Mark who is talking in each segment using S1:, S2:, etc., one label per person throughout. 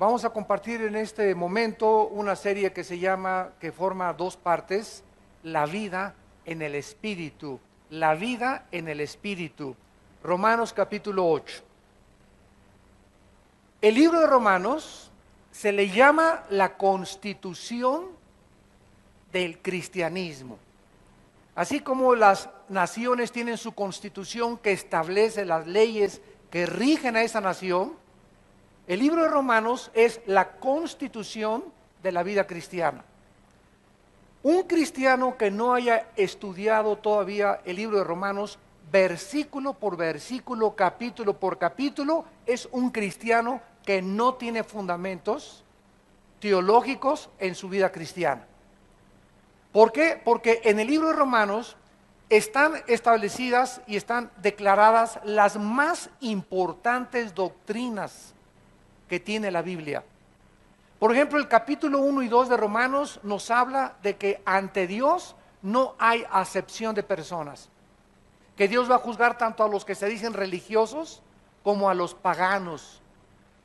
S1: Vamos a compartir en este momento una serie que forma dos partes, la vida en el Espíritu, la vida en el Espíritu. Romanos capítulo 8. El libro de Romanos se le llama la constitución del cristianismo. Así como las naciones tienen su constitución que establece las leyes que rigen a esa nación, el libro de Romanos es la constitución de la vida cristiana. Un cristiano que no haya estudiado todavía el libro de Romanos, versículo por versículo, capítulo por capítulo, es un cristiano que no tiene fundamentos teológicos en su vida cristiana. ¿Por qué? Porque en el libro de Romanos están establecidas y están declaradas las más importantes doctrinas que tiene la Biblia. Por ejemplo, el capítulo 1 y 2 de Romanos nos habla de que ante Dios no hay acepción de personas, que Dios va a juzgar tanto a los que se dicen religiosos como a los paganos,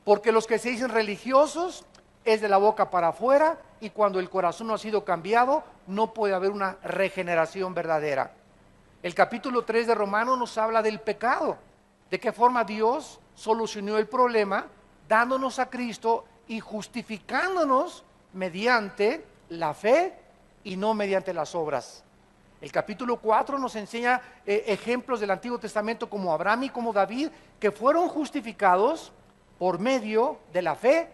S1: porque los que se dicen religiosos es de la boca para afuera, y cuando el corazón no ha sido cambiado, no puede haber una regeneración verdadera. El capítulo 3 de Romanos nos habla del pecado, de qué forma Dios solucionó el problema, dándonos a Cristo y justificándonos mediante la fe y no mediante las obras. El capítulo 4 nos enseña ejemplos del Antiguo Testamento como Abraham y como David, que fueron justificados por medio de la fe.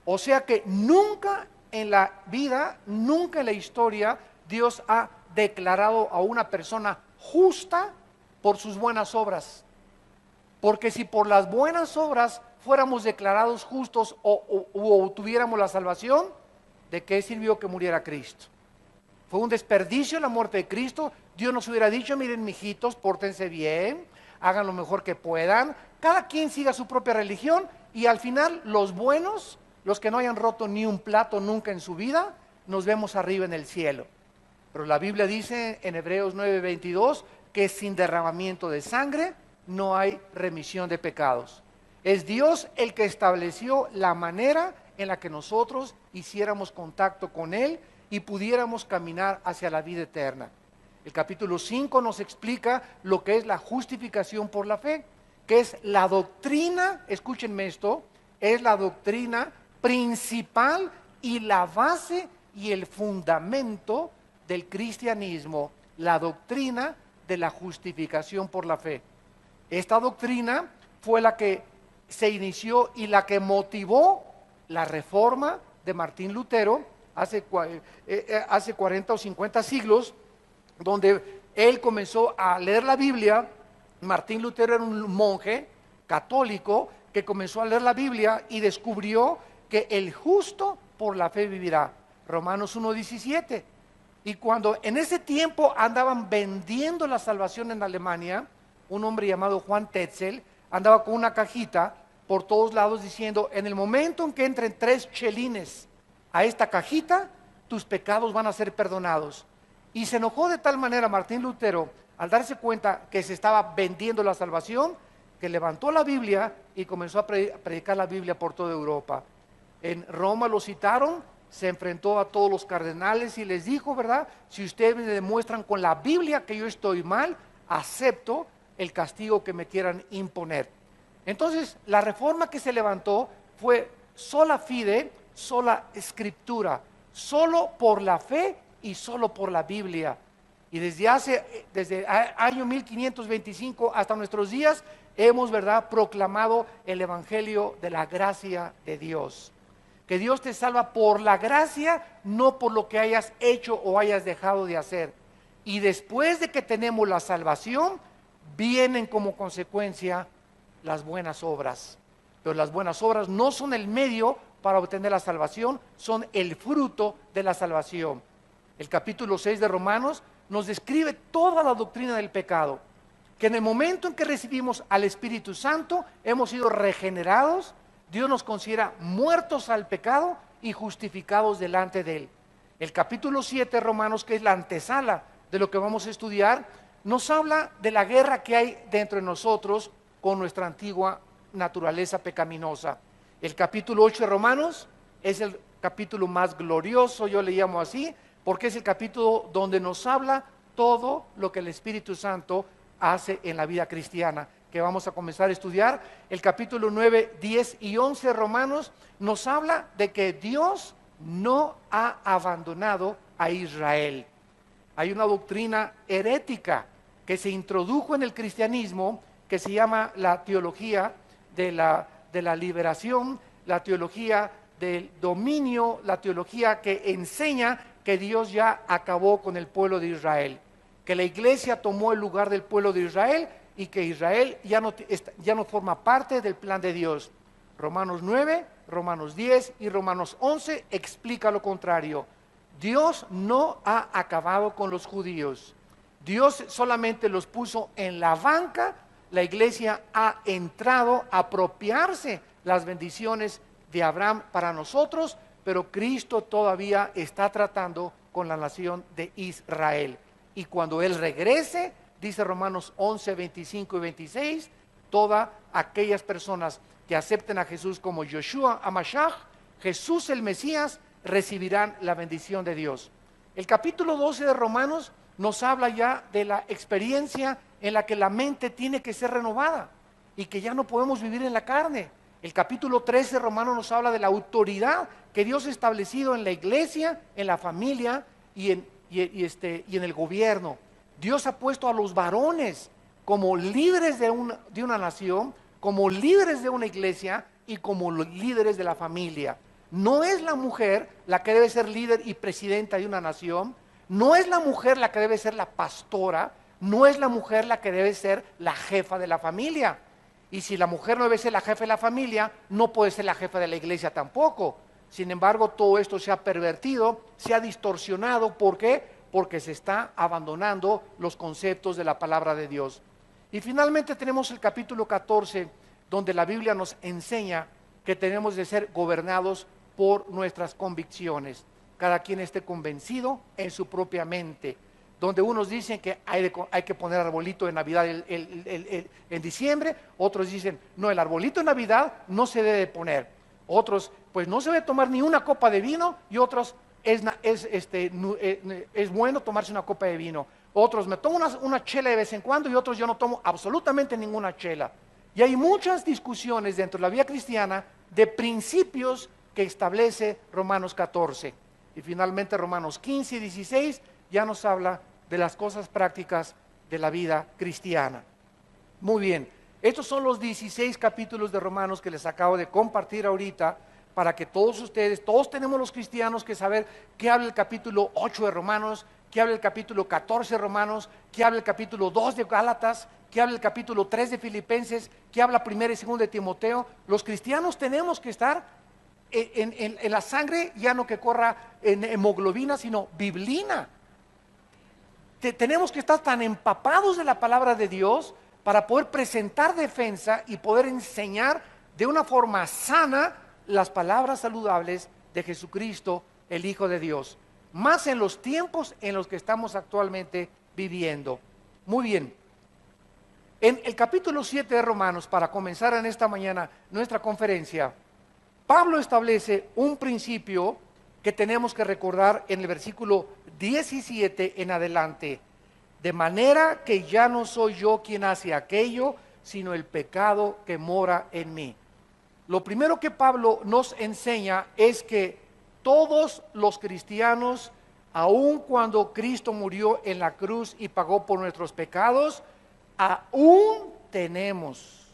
S1: O sea que nunca en la vida, nunca en la historia, Dios ha declarado a una persona justa por sus buenas obras. Porque si por las buenas obras fuéramos declarados justos o tuviéramos la salvación, ¿de qué sirvió que muriera Cristo? Fue un desperdicio la muerte de Cristo. Dios nos hubiera dicho: miren, mijitos, pórtense bien, hagan lo mejor que puedan, cada quien siga su propia religión, y al final los buenos, los que no hayan roto ni un plato nunca en su vida, nos vemos arriba en el cielo. Pero la Biblia dice en Hebreos 9:22 que sin derramamiento de sangre no hay remisión de pecados. Es Dios el que estableció la manera en la que nosotros hiciéramos contacto con Él y pudiéramos caminar hacia la vida eterna. El capítulo 5 nos explica lo que es la justificación por la fe, que es la doctrina, escúchenme esto, es la doctrina principal y la base y el fundamento del cristianismo, la doctrina de la justificación por la fe. Esta doctrina fue la que se inició y la que motivó la reforma de Martín Lutero hace 40 o 50 siglos, donde él comenzó a leer la Biblia. Martín Lutero era un monje católico que comenzó a leer la Biblia y descubrió que el justo por la fe vivirá. Romanos 1:17. Y cuando en ese tiempo andaban vendiendo la salvación en Alemania, un hombre llamado Juan Tetzel andaba con una cajita por todos lados diciendo: en el momento en que entren 3 chelines a esta cajita, tus pecados van a ser perdonados. Y se enojó de tal manera Martín Lutero al darse cuenta que se estaba vendiendo la salvación, que levantó la Biblia y comenzó a predicar la Biblia por toda Europa. En Roma lo citaron, se enfrentó a todos los cardenales y les dijo: ¿verdad? Si ustedes me demuestran con la Biblia que yo estoy mal, acepto el castigo que me quieran imponer. Entonces, la reforma que se levantó fue sola fide, sola escritura, solo por la fe y solo por la Biblia. Y desde el año 1525 hasta nuestros días hemos, ¿verdad?, proclamado el evangelio de la gracia de Dios. Que Dios te salva por la gracia, no por lo que hayas hecho o hayas dejado de hacer. Y después de que tenemos la salvación, vienen como consecuencia las buenas obras. Pero las buenas obras no son el medio para obtener la salvación, son el fruto de la salvación. El capítulo 6 de Romanos nos describe toda la doctrina del pecado, que en el momento en que recibimos al Espíritu Santo hemos sido regenerados. Dios nos considera muertos al pecado y justificados delante de Él. El capítulo 7 de Romanos, que es la antesala de lo que vamos a estudiar, nos habla de la guerra que hay dentro de nosotros con nuestra antigua naturaleza pecaminosa. El capítulo 8 de Romanos es el capítulo más glorioso, yo le llamo así, porque es el capítulo donde nos habla todo lo que el Espíritu Santo hace en la vida cristiana, que vamos a comenzar a estudiar. El capítulo 9, 10 y 11 de Romanos nos habla de que Dios no ha abandonado a Israel. Hay una doctrina herética que se introdujo en el cristianismo que se llama la teología de la liberación, la teología del dominio, la teología que enseña que Dios ya acabó con el pueblo de Israel, que la iglesia tomó el lugar del pueblo de Israel y que Israel ya no forma parte del plan de Dios. Romanos 9, Romanos 10 y Romanos 11 explica lo contrario. Dios no ha acabado con los judíos. Dios solamente los puso en la banca. La iglesia ha entrado a apropiarse las bendiciones de Abraham para nosotros, pero Cristo todavía está tratando con la nación de Israel. Y cuando Él regrese, dice Romanos 11, 25 y 26, todas aquellas personas que acepten a Jesús como Yoshua HaMashiach, Jesús el Mesías, recibirán la bendición de Dios. El capítulo 12 de Romanos nos habla ya de la experiencia en la que la mente tiene que ser renovada y que ya no podemos vivir en la carne. El capítulo 13 de Romanos nos habla de la autoridad que Dios ha establecido en la iglesia, en la familia y en el gobierno. Dios ha puesto a los varones como líderes de una nación, como líderes de una iglesia y como líderes de la familia. No es la mujer la que debe ser líder y presidenta de una nación, no es la mujer la que debe ser la pastora, no es la mujer la que debe ser la jefa de la familia. Y si la mujer no debe ser la jefa de la familia, no puede ser la jefa de la iglesia tampoco. Sin embargo, todo esto se ha pervertido, se ha distorsionado. ¿Por qué? Porque se está abandonando los conceptos de la palabra de Dios. Y finalmente tenemos el capítulo 14, donde la Biblia nos enseña que tenemos de ser gobernados por nuestras convicciones. Cada quien esté convencido en su propia mente. Donde unos dicen que hay que poner arbolito de Navidad en diciembre, otros dicen, no, el arbolito de Navidad no se debe poner. Otros, pues no se debe tomar ni una copa de vino, y otros, es bueno tomarse una copa de vino. Otros, me tomo una chela de vez en cuando, y otros, yo no tomo absolutamente ninguna chela. Y hay muchas discusiones dentro de la vida cristiana de principios que establece Romanos 14. Y finalmente Romanos 15 y 16 ya nos habla de las cosas prácticas de la vida cristiana. Muy bien, estos son los 16 capítulos de Romanos que les acabo de compartir ahorita, para que todos ustedes, todos tenemos los cristianos que saber qué habla el capítulo 8 de Romanos, qué habla el capítulo 14 de Romanos, qué habla el capítulo 2 de Gálatas, qué habla el capítulo 3 de Filipenses, qué habla 1 y 2 de Timoteo. Los cristianos tenemos que estar en la sangre, ya no que corra en hemoglobina, sino biblina. Tenemos que estar tan empapados de la palabra de Dios para poder presentar defensa y poder enseñar de una forma sana las palabras saludables de Jesucristo, el Hijo de Dios. Más en los tiempos en los que estamos actualmente viviendo. Muy bien. En el capítulo 7 de Romanos, para comenzar en esta mañana nuestra conferencia, Pablo establece un principio que tenemos que recordar en el versículo 17 en adelante. De manera que ya no soy yo quien hace aquello, sino el pecado que mora en mí. Lo primero que Pablo nos enseña es que todos los cristianos, aun cuando Cristo murió en la cruz y pagó por nuestros pecados, aún tenemos.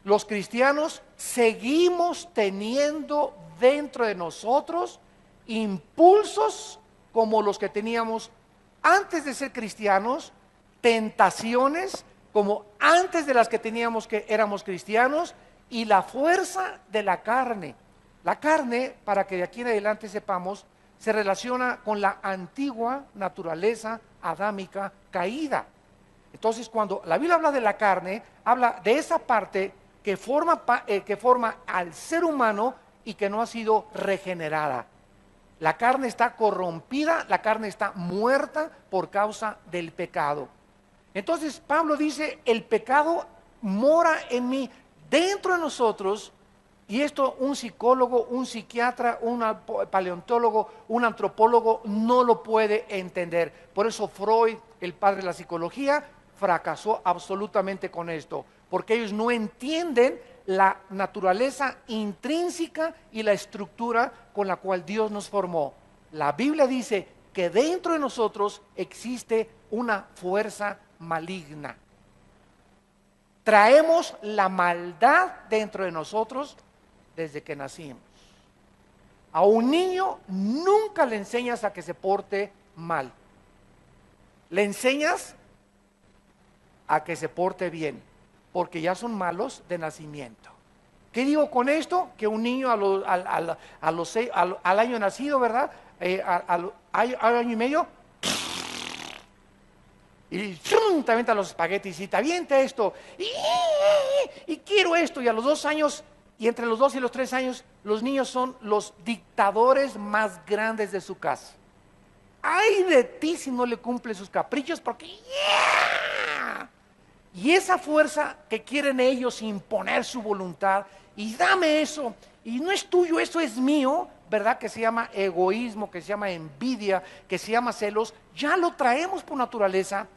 S1: Los cristianos seguimos teniendo dentro de nosotros impulsos como los que teníamos antes de ser cristianos, tentaciones como antes de las que teníamos que éramos cristianos, y la fuerza de la carne. La carne, para que de aquí en adelante sepamos, se relaciona con la antigua naturaleza adámica caída. Entonces, cuando la Biblia habla de la carne, habla de esa parte que forma al ser humano y que no ha sido regenerada. La carne está corrompida, la carne está muerta por causa del pecado. Entonces Pablo dice, el pecado mora en mí. Dentro de nosotros Y esto un psicólogo, un psiquiatra, un paleontólogo, un antropólogo no lo puede entender. Por eso Freud, el padre de la psicología, fracasó absolutamente con esto, porque ellos no entienden la naturaleza intrínseca y la estructura con la cual Dios nos formó. La Biblia dice que dentro de nosotros existe una fuerza maligna. Traemos la maldad dentro de nosotros desde que nacimos. A un niño nunca le enseñas a que se porte mal. Le enseñas a que se porte bien, porque ya son malos de nacimiento. ¿Qué digo con esto? Que un niño al año nacido, ¿verdad? Al año y medio, y te avienta los espaguetis y te avienta esto, y quiero esto, y a los 2 años, y entre los 2 y los 3 años, los niños son los dictadores más grandes de su casa. Ay de ti si no le cumple sus caprichos, porque y esa fuerza que quieren ellos imponer su voluntad, y dame eso, y no es tuyo, eso es mío, ¿verdad? Que se llama egoísmo, que se llama envidia, que se llama celos, ya lo traemos por naturaleza,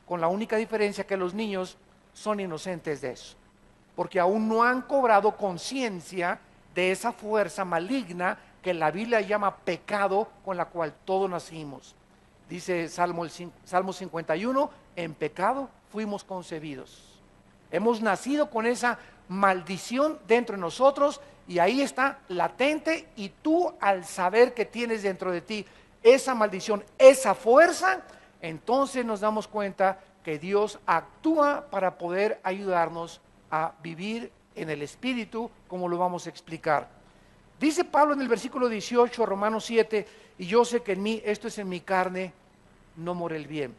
S1: con la única diferencia que los niños son inocentes de eso, porque aún no han cobrado conciencia de esa fuerza maligna que la Biblia llama pecado, con la cual todos nacimos. Dice Salmo 51, en pecado fuimos concebidos. Hemos nacido con esa maldición dentro de nosotros, y ahí está latente, y tú al saber que tienes dentro de ti esa maldición, esa fuerza, entonces nos damos cuenta que Dios actúa para poder ayudarnos a vivir en el Espíritu, como lo vamos a explicar. Dice Pablo en el versículo 18, Romanos 7, y yo sé que en mí, esto es en mi carne, no mora el bien.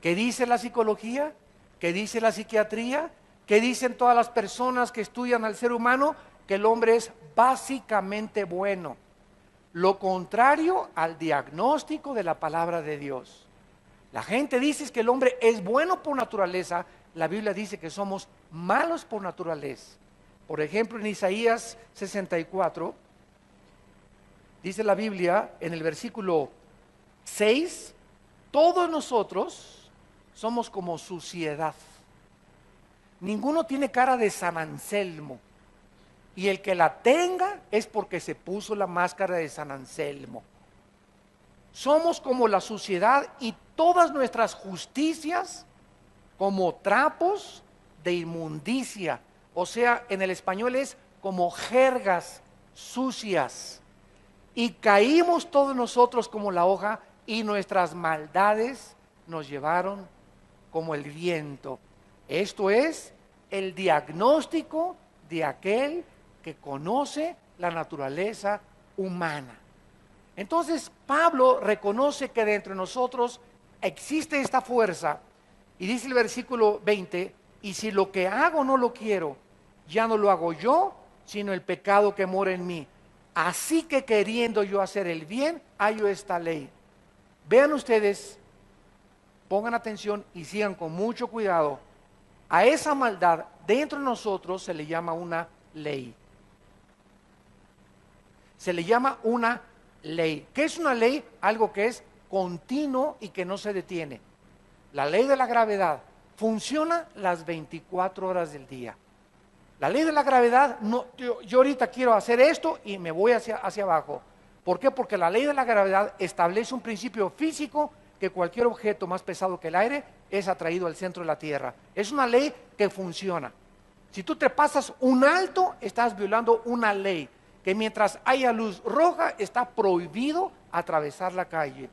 S1: ¿Qué dice la psicología? ¿Qué dice la psiquiatría? ¿Qué dicen todas las personas que estudian al ser humano? Que el hombre es básicamente bueno. Lo contrario al diagnóstico de la palabra de Dios. La gente dice que el hombre es bueno por naturaleza. La Biblia dice que somos malos por naturaleza. Por ejemplo, en Isaías 64, dice la Biblia en el versículo 6, todos nosotros somos como suciedad. Ninguno tiene cara de San Anselmo, y el que la tenga es porque se puso la máscara de San Anselmo. Somos como la suciedad, y todas nuestras justicias como trapos de inmundicia. O sea, en el español es como jergas sucias. Y caímos todos nosotros como la hoja, y nuestras maldades nos llevaron como el viento. Esto es el diagnóstico de aquel que conoce la naturaleza humana. Entonces Pablo reconoce que dentro de nosotros existe esta fuerza, y dice el versículo 20, y si lo que hago no lo quiero, ya no lo hago yo, sino el pecado que mora en mí. Así que queriendo yo hacer el bien, hallo esta ley. Vean ustedes, pongan atención y sigan con mucho cuidado. A esa maldad dentro de nosotros se le llama una ley. Se le llama una ley. ¿Qué es una ley? Algo que es continuo y que no se detiene. La ley de la gravedad funciona las 24 horas del día. La ley de la gravedad, no, yo ahorita quiero hacer esto y me voy hacia abajo. ¿Por qué? Porque la ley de la gravedad establece un principio físico, que cualquier objeto más pesado que el aire es atraído al centro de la Tierra. Es una ley que funciona. Si tú te pasas un alto, estás violando una ley, que mientras haya luz roja está prohibido atravesar la calle.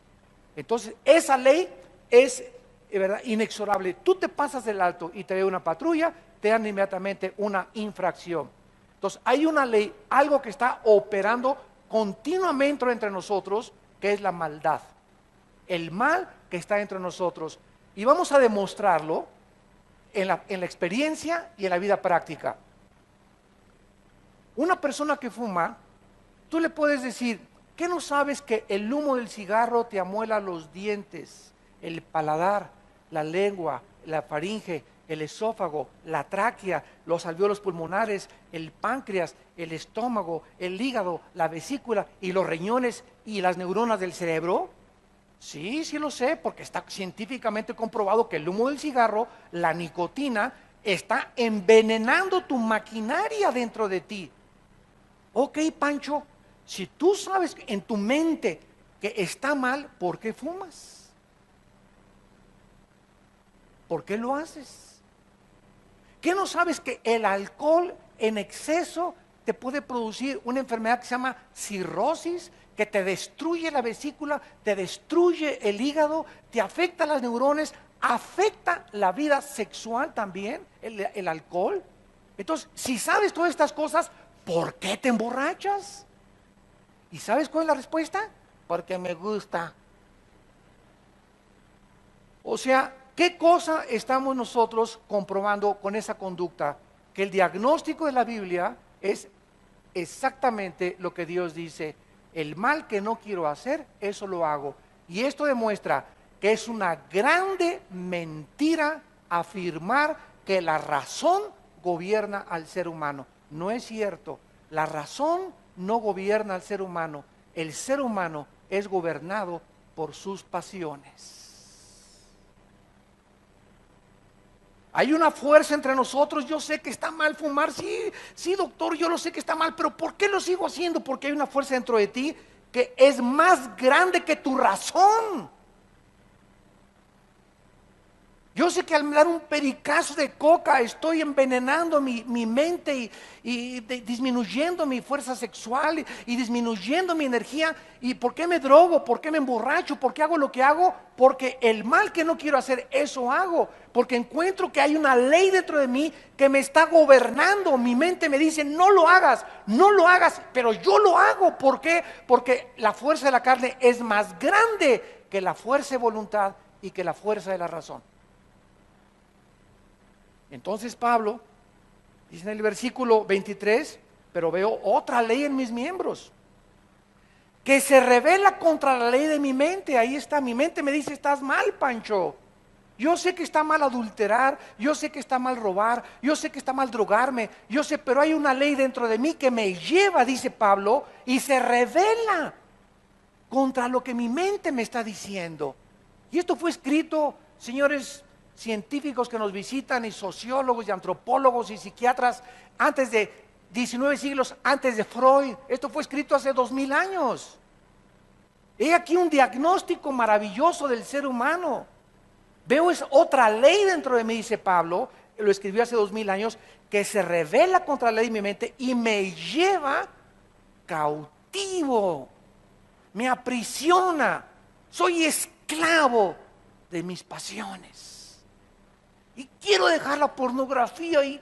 S1: Entonces esa ley es, ¿verdad?, inexorable. Tú te pasas del alto y te ve una patrulla, te dan inmediatamente una infracción. Entonces hay una ley, algo que está operando continuamente entre nosotros, que es la maldad, el mal que está entre nosotros, y vamos a demostrarlo en la experiencia y en la vida práctica. Una persona que fuma, tú le puedes decir, ¿qué no sabes que el humo del cigarro te amuela los dientes, el paladar, la lengua, la faringe el esófago, la tráquea, los alvéolos pulmonares, el páncreas, el estómago, el hígado, la vesícula y los riñones y las neuronas del cerebro? Sí, sí lo sé, porque está científicamente comprobado que el humo del cigarro, la nicotina, está envenenando tu maquinaria dentro de ti. Ok, Pancho, si tú sabes en tu mente que está mal, ¿por qué fumas? ¿Por qué lo haces? ¿Qué no sabes que el alcohol en exceso te puede producir una enfermedad que se llama cirrosis, que te destruye la vesícula, te destruye el hígado, te afecta las neuronas, afecta la vida sexual también, el alcohol? Entonces, si sabes todas estas cosas, ¿por qué te emborrachas? ¿Y sabes cuál es la respuesta? Porque me gusta. O sea, ¿qué cosa estamos nosotros comprobando con esa conducta? Que el diagnóstico de la Biblia es exactamente lo que Dios dice. El mal que no quiero hacer, eso lo hago. Y esto demuestra que es una grande mentira afirmar que la razón gobierna al ser humano. No es cierto. La razón no gobierna al ser humano. El ser humano es gobernado por sus pasiones. Hay una fuerza entre nosotros. Yo sé que está mal fumar, sí, sí, doctor, yo lo sé que está mal, pero ¿por qué lo sigo haciendo? Porque hay una fuerza dentro de ti que es más grande que tu razón. Yo sé que al dar un pericazo de coca estoy envenenando mi mente y disminuyendo mi fuerza sexual y disminuyendo mi energía. ¿Y por qué me drogo? ¿Por qué me emborracho? ¿Por qué hago lo que hago? Porque el mal que no quiero hacer, eso hago. Porque encuentro que hay una ley dentro de mí que me está gobernando. Mi mente me dice, no lo hagas, no lo hagas, pero yo lo hago. ¿Por qué? Porque la fuerza de la carne es más grande que la fuerza de voluntad y que la fuerza de la razón. Entonces Pablo dice en el versículo 23, pero veo otra ley en mis miembros, que se revela contra la ley de mi mente. Ahí está, mi mente me dice, estás mal, Pancho. Yo sé que está mal adulterar, yo sé que está mal robar, yo sé que está mal drogarme, yo sé, pero hay una ley dentro de mí que me lleva, dice Pablo, y se revela contra lo que mi mente me está diciendo. Y esto fue escrito, señores científicos que nos visitan, y sociólogos, y antropólogos, y psiquiatras, antes de 19 siglos antes de Freud. Esto fue escrito hace 2000 años. He aquí un diagnóstico maravilloso del ser humano. Veo es otra ley dentro de mí, dice Pablo, lo escribió hace 2000 años, que se revela contra la ley de mi mente y me lleva cautivo, me aprisiona, soy esclavo de mis pasiones. Y quiero dejar la pornografía y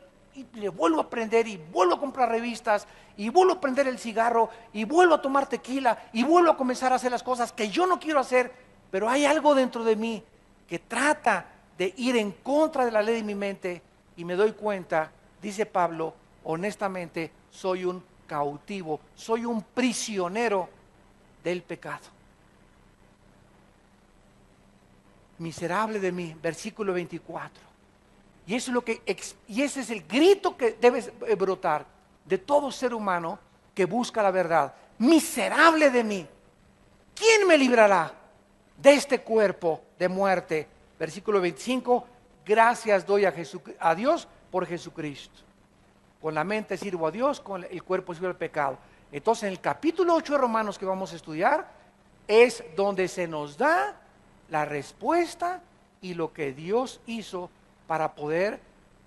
S1: le vuelvo a aprender y vuelvo a comprar revistas y vuelvo a prender el cigarro y vuelvo a tomar tequila y vuelvo a comenzar a hacer las cosas que yo no quiero hacer, pero hay algo dentro de mí que trata de ir en contra de la ley de mi mente y me doy cuenta, dice Pablo, honestamente soy un cautivo, soy un prisionero del pecado. Miserable de mí, versículo 24. Y eso es lo que, y ese es el grito que debe brotar de todo ser humano que busca la verdad. Miserable de mí, ¿quién me librará de este cuerpo de muerte? Versículo 25, gracias doy a Dios por Jesucristo. Con la mente sirvo a Dios, con el cuerpo sirvo al pecado. Entonces en el capítulo 8 de Romanos que vamos a estudiar, es donde se nos da la respuesta y lo que Dios hizo para poder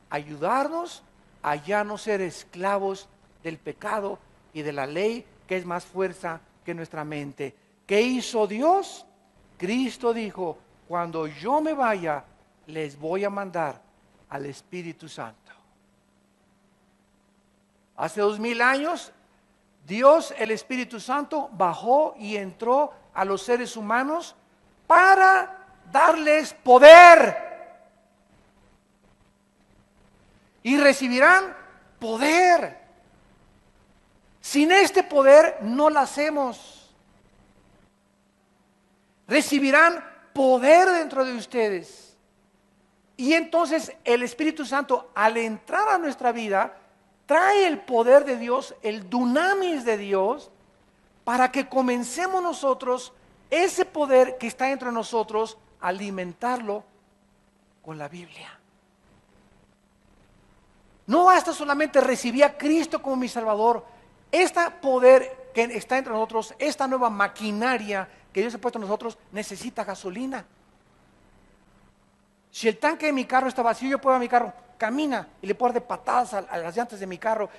S1: ayudarnos a ya no ser esclavos del pecado y de la ley que es más fuerza que nuestra mente. ¿Qué hizo Dios? Cristo dijo, cuando yo me vaya, les voy a mandar al Espíritu Santo. Hace 2000 años, Dios, el Espíritu Santo, bajó y entró a los seres humanos para darles poder. Y recibirán poder. Sin este poder no lo hacemos. Recibirán poder dentro de ustedes. Y entonces el Espíritu Santo, al entrar a nuestra vida, trae el poder de Dios, el dunamis de Dios, para que comencemos nosotros, ese poder que está entre nosotros, a alimentarlo con la Biblia. No basta solamente recibir a Cristo como mi Salvador. Este poder que está entre nosotros, esta nueva maquinaria que Dios ha puesto en nosotros, necesita gasolina. Si el tanque de mi carro está vacío, yo puedo a mi carro, camina y le puedo dar de patadas a las llantas de mi carro.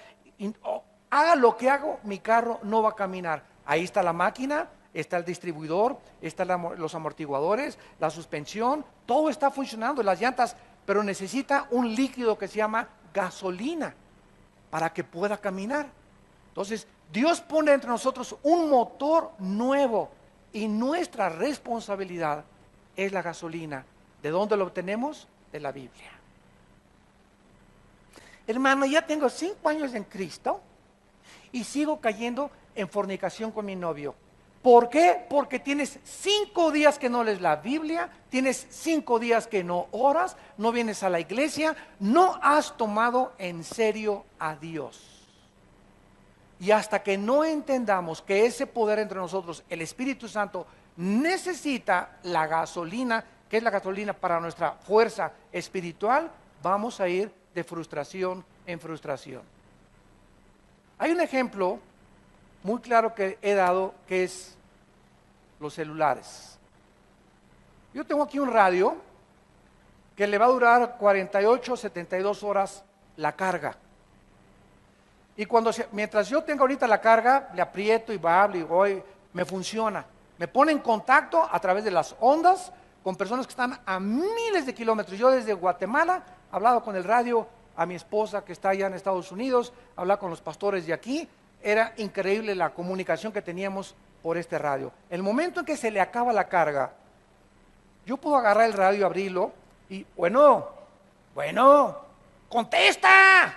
S1: Haga lo que hago, mi carro no va a caminar. Ahí está la máquina, está el distribuidor, están los amortiguadores, la suspensión, todo está funcionando, las llantas, pero necesita un líquido que se llama gasolina para que pueda caminar. Entonces, Dios pone entre nosotros un motor nuevo y nuestra responsabilidad es la gasolina. ¿De dónde lo obtenemos? De la Biblia. Hermano, ya tengo 5 años en Cristo y sigo cayendo en fornicación con mi novio. ¿Por qué? Porque tienes 5 días que no lees la Biblia, tienes 5 días que no oras, no vienes a la iglesia, no has tomado en serio a Dios. Y hasta que no entendamos que ese poder entre nosotros, el Espíritu Santo, necesita la gasolina, que es la gasolina para nuestra fuerza espiritual, vamos a ir de frustración en frustración. Hay un ejemplo muy claro que he dado, que es los celulares. Yo tengo aquí un radio que le va a durar 48, 72 horas la carga. Y mientras yo tenga ahorita la carga, le aprieto y hablo y voy, me funciona. Me pone en contacto a través de las ondas con personas que están a miles de kilómetros. Yo desde Guatemala he hablado con el radio a mi esposa que está allá en Estados Unidos, hablaba con los pastores de aquí. Era increíble la comunicación que teníamos por este radio. El momento en que se le acaba la carga, yo puedo agarrar el radio, abrirlo y, bueno, contesta,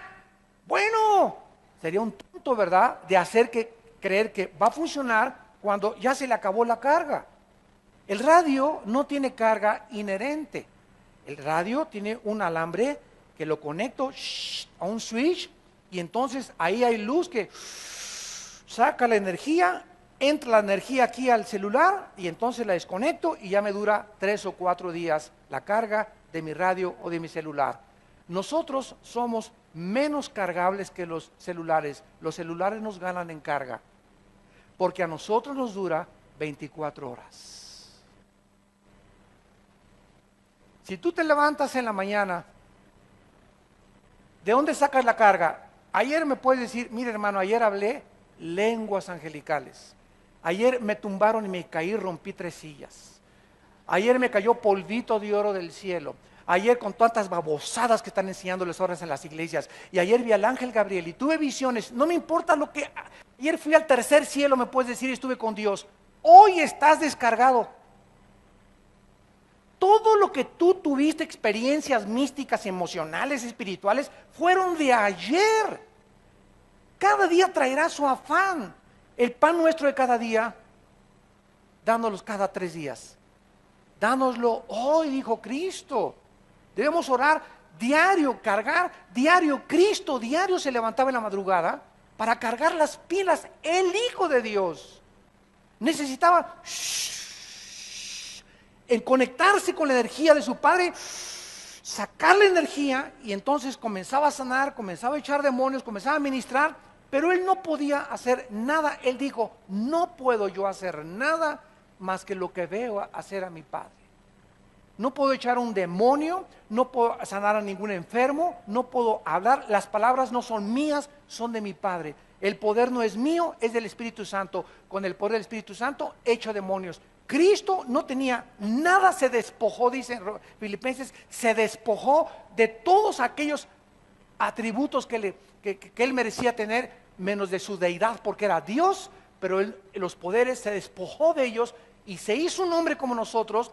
S1: bueno, sería un tonto, ¿verdad?, de hacer creer que va a funcionar cuando ya se le acabó la carga. El radio no tiene carga inherente. El radio tiene un alambre que lo conecto a un switch y entonces ahí hay luz que saca la energía, entra la energía aquí al celular y entonces la desconecto y ya me dura 3 o 4 días la carga de mi radio o de mi celular. Nosotros somos menos cargables que los celulares. Los celulares nos ganan en carga porque a nosotros nos dura 24 horas. Si tú te levantas en la mañana, ¿de dónde sacas la carga? Ayer me puedes decir, mire hermano, ayer hablé lenguas angelicales. Ayer me tumbaron y me caí, rompí 3 sillas. Ayer me cayó polvito de oro del cielo. Ayer con tantas babosadas que están enseñándoles horas en las iglesias. Y ayer vi al ángel Gabriel y tuve visiones. No me importa lo que... Ayer fui al 3er cielo, me puedes decir, y estuve con Dios. Hoy estás descargado. Todo lo que tú tuviste, experiencias místicas, emocionales, espirituales, fueron de ayer. Cada día traerá su afán. El pan nuestro de cada día, dánoslo cada 3 días. Dánoslo hoy, dijo Cristo. Debemos orar diario, cargar diario. Cristo diario se levantaba en la madrugada para cargar las pilas. El Hijo de Dios necesitaba en conectarse con la energía de su Padre, sacar la energía, y entonces comenzaba a sanar, comenzaba a echar demonios, comenzaba a ministrar, pero él no podía hacer nada. Él dijo, no puedo yo hacer nada más que lo que veo hacer a mi Padre. No puedo echar un demonio, no puedo sanar a ningún enfermo, no puedo hablar, las palabras no son mías, son de mi Padre. El poder no es mío, es del Espíritu Santo. Con el poder del Espíritu Santo echo demonios. Cristo no tenía nada, se despojó, dice Filipenses, se despojó de todos aquellos atributos que él merecía tener, menos de su deidad, porque era Dios, pero los poderes se despojó de ellos y se hizo un hombre como nosotros.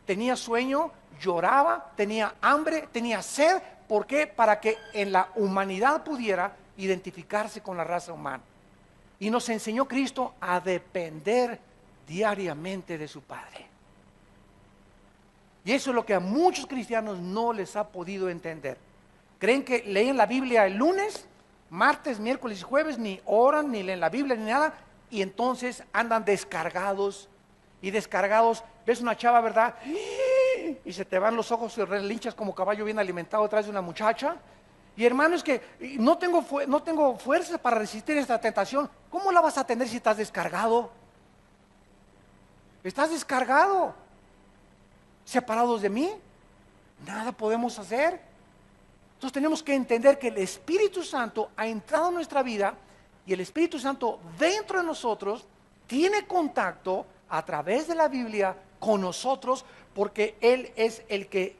S1: Tenía sueño, lloraba, tenía hambre, tenía sed. ¿Por qué? Para que en la humanidad pudiera identificarse con la raza humana. Y nos enseñó Cristo a depender diariamente de su Padre. Y eso es lo que a muchos cristianos no les ha podido entender. Creen que leen la Biblia el lunes, martes, miércoles y jueves, ni oran, ni leen la Biblia, ni nada, y entonces andan descargados y descargados. Ves una chava, ¿verdad? Y se te van los ojos y relinchas como caballo bien alimentado detrás de una muchacha. Y hermano, es que no tengo fuerzas para resistir esta tentación. ¿Cómo la vas a tener si estás descargado? Estás descargado. Separados de mí, nada podemos hacer. Entonces tenemos que entender que el Espíritu Santo ha entrado en nuestra vida y el Espíritu Santo dentro de nosotros tiene contacto a través de la Biblia con nosotros, porque Él es el que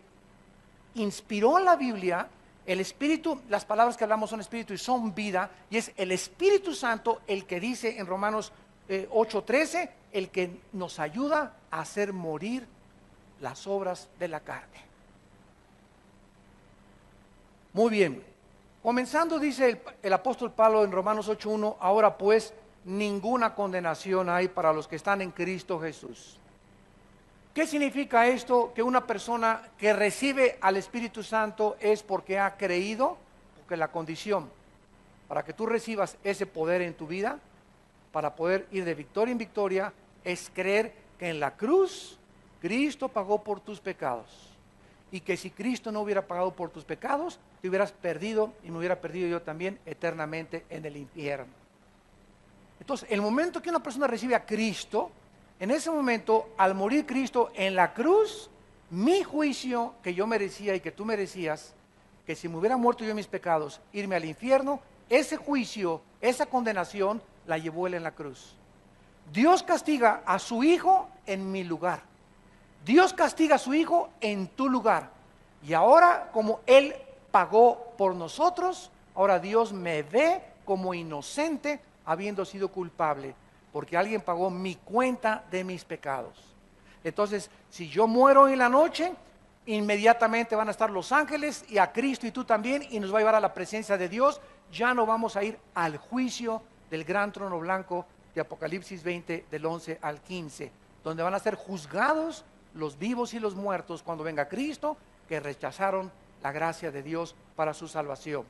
S1: inspiró la Biblia. El Espíritu, las palabras que hablamos son Espíritu y son vida, y es el Espíritu Santo el que dice en Romanos 8:13, el que nos ayuda a hacer morir las obras de la carne. Muy bien, comenzando dice el apóstol Pablo en Romanos 8:1, ahora pues ninguna condenación hay para los que están en Cristo Jesús. ¿Qué significa esto? Que una persona que recibe al Espíritu Santo es porque ha creído, porque la condición para que tú recibas ese poder en tu vida, para poder ir de victoria en victoria, es creer que en la cruz Cristo pagó por tus pecados, y que si Cristo no hubiera pagado por tus pecados, te hubieras perdido y me hubiera perdido yo también eternamente en el infierno. Entonces, el momento que una persona recibe a Cristo, en ese momento, al morir Cristo en la cruz, mi juicio que yo merecía y que tú merecías, que si me hubiera muerto yo en mis pecados, irme al infierno, ese juicio, esa condenación, la llevó Él en la cruz. Dios castiga a su Hijo en mi lugar. Dios castiga a su Hijo en tu lugar. Y ahora, como Él pagó por nosotros, ahora Dios me ve como inocente, habiendo sido culpable, porque alguien pagó mi cuenta de mis pecados. Entonces, si yo muero en la noche, inmediatamente van a estar los ángeles y a Cristo y tú también, y nos va a llevar a la presencia de Dios. Ya no vamos a ir al juicio del gran trono blanco de Apocalipsis 20, del 11 al 15, donde van a ser juzgados los vivos y los muertos cuando venga Cristo, que rechazaron la gracia de Dios para su salvación.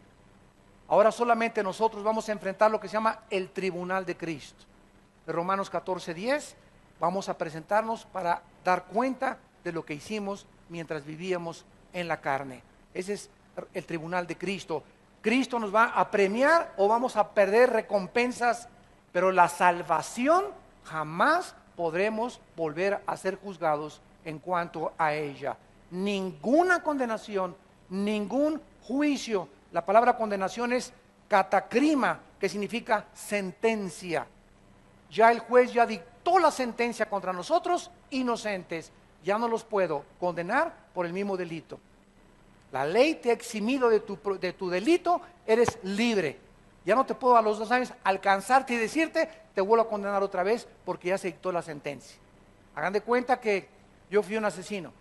S1: Ahora solamente nosotros vamos a enfrentar lo que se llama el tribunal de Cristo. De Romanos 14:10, vamos a presentarnos para dar cuenta de lo que hicimos mientras vivíamos en la carne. Ese es el tribunal de Cristo. Cristo nos va a premiar o vamos a perder recompensas, pero la salvación jamás podremos volver a ser juzgados en cuanto a ella. Ninguna condenación, ningún juicio. La palabra condenación es catacrima, que significa sentencia. Ya el juez ya dictó la sentencia contra nosotros, inocentes. Ya no los puedo condenar por el mismo delito. La ley te ha eximido de tu delito, eres libre. Ya no te puedo a los 2 años alcanzarte y decirte, te vuelvo a condenar otra vez porque ya se dictó la sentencia. Hagan de cuenta que yo fui un asesino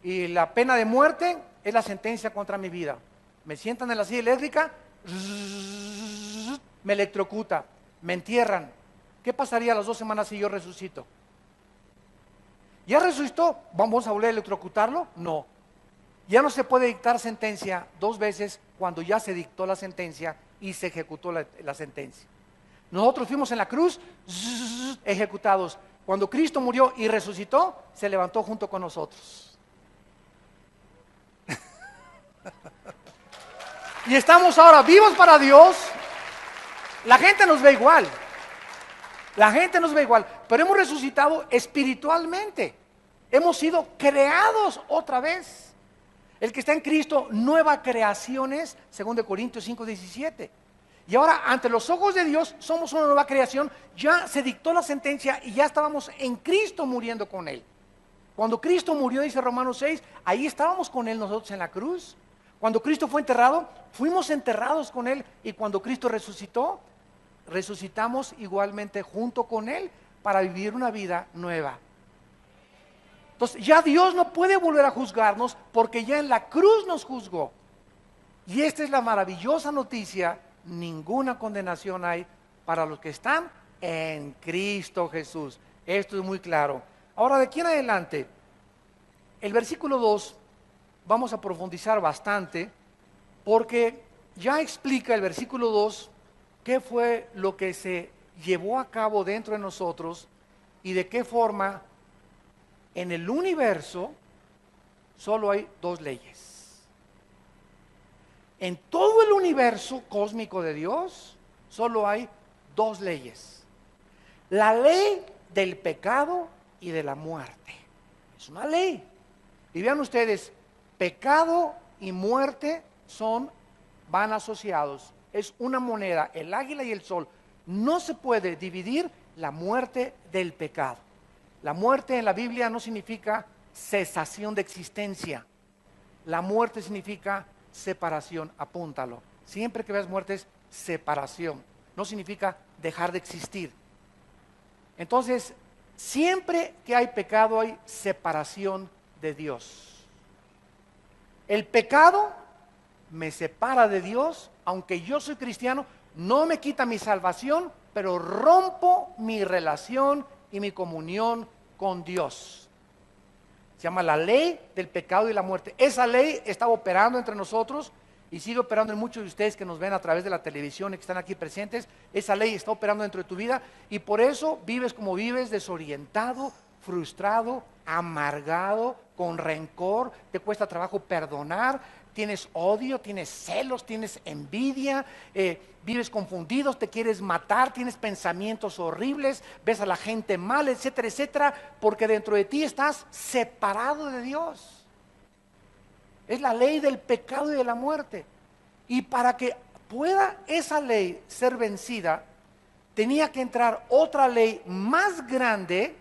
S1: y la pena de muerte es la sentencia contra mi vida. Me sientan en la silla eléctrica, me electrocuta, me entierran. ¿Qué pasaría a las 2 semanas si yo resucito? ¿Ya resucitó? ¿Vamos a volver a electrocutarlo? No. Ya no se puede dictar sentencia 2 veces cuando ya se dictó la sentencia y se ejecutó la sentencia. Nosotros fuimos en la cruz, ejecutados. Cuando Cristo murió y resucitó, se levantó junto con nosotros. Y estamos ahora vivos para Dios. La gente nos ve igual. La gente nos ve igual, pero hemos resucitado espiritualmente. Hemos sido creados otra vez. El que está en Cristo, nueva creación es, 2 Corintios 5:17. Y ahora, ante los ojos de Dios, somos una nueva creación. Ya se dictó la sentencia y ya estábamos en Cristo muriendo con Él. Cuando Cristo murió, dice Romanos 6, ahí estábamos con Él nosotros en la cruz. Cuando Cristo fue enterrado, fuimos enterrados con Él. Y cuando Cristo resucitó, resucitamos igualmente junto con Él para vivir una vida nueva. Entonces ya Dios no puede volver a juzgarnos porque ya en la cruz nos juzgó. Y esta es la maravillosa noticia: ninguna condenación hay para los que están en Cristo Jesús. Esto es muy claro. Ahora, de aquí en adelante, el versículo 2 vamos a profundizar bastante porque ya explica el versículo 2 qué fue lo que se llevó a cabo dentro de nosotros y de qué forma en el universo solo hay dos leyes. En todo el universo cósmico de Dios solo hay dos leyes. La ley del pecado y de la muerte. Es una ley. Y vean ustedes, pecado y muerte van asociados. Es una moneda, el águila y el sol. No se puede dividir la muerte del pecado. La muerte en la Biblia no significa cesación de existencia. La muerte significa separación, apúntalo. Siempre que veas muerte es separación. No significa dejar de existir. Entonces, siempre que hay pecado hay separación de Dios. El pecado me separa de Dios, aunque yo soy cristiano, no me quita mi salvación, pero rompo mi relación y mi comunión con Dios. Se llama la ley del pecado y la muerte. Esa ley está operando entre nosotros y sigue operando en muchos de ustedes que nos ven a través de la televisión y que están aquí presentes. Esa ley está operando dentro de tu vida y por eso vives como vives, desorientado, frustrado, amargado, con rencor, te cuesta trabajo perdonar, tienes odio, tienes celos, tienes envidia, vives confundido, te quieres matar, tienes pensamientos horribles, ves a la gente mal, etcétera, etcétera, porque dentro de ti estás separado de Dios. Es la ley del pecado y de la muerte. Y para que pueda esa ley ser vencida, tenía que entrar otra ley más grande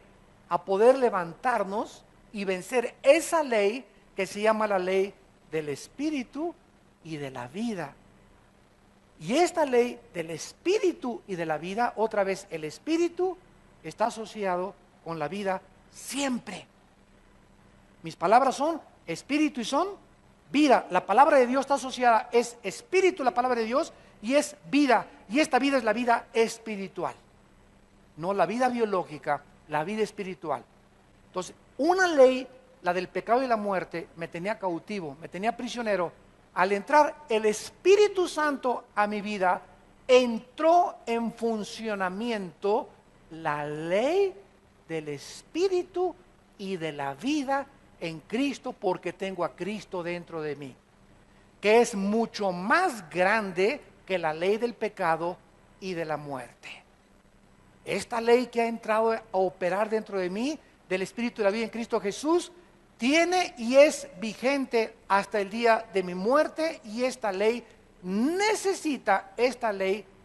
S1: a poder levantarnos y vencer esa ley que se llama la ley del espíritu y de la vida. Y esta ley del espíritu y de la vida, otra vez el espíritu está asociado con la vida siempre. Mis palabras son espíritu y son vida. La palabra de Dios está asociada, es espíritu la palabra de Dios y es vida. Y esta vida es la vida espiritual. No la vida biológica, la vida espiritual. Entonces, una ley, la del pecado y la muerte, me tenía cautivo, me tenía prisionero. Al entrar el Espíritu Santo a mi vida, entró en funcionamiento la ley del Espíritu y de la vida en Cristo, porque tengo a Cristo dentro de mí, que es mucho más grande que la ley del pecado y de la muerte. Esta ley que ha entrado a operar dentro de mí, del Espíritu y la vida en Cristo Jesús, tiene y es vigente hasta el día de mi muerte, y esta ley necesita,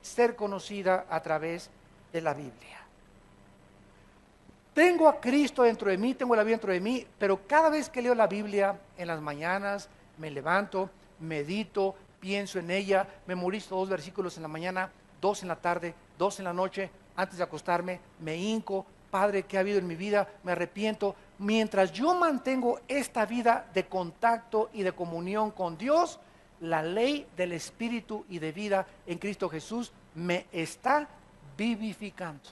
S1: ser conocida a través de la Biblia. Tengo a Cristo dentro de mí, tengo la vida dentro de mí, pero cada vez que leo la Biblia en las mañanas, me levanto, medito, pienso en ella, memorizo 2 versículos en la mañana, 2 en la tarde, 2 en la noche, antes de acostarme, me hinco. Padre, ¿qué ha habido en mi vida? Me arrepiento. Mientras yo mantengo esta vida de contacto y de comunión con Dios, la ley del Espíritu y de vida en Cristo Jesús me está vivificando.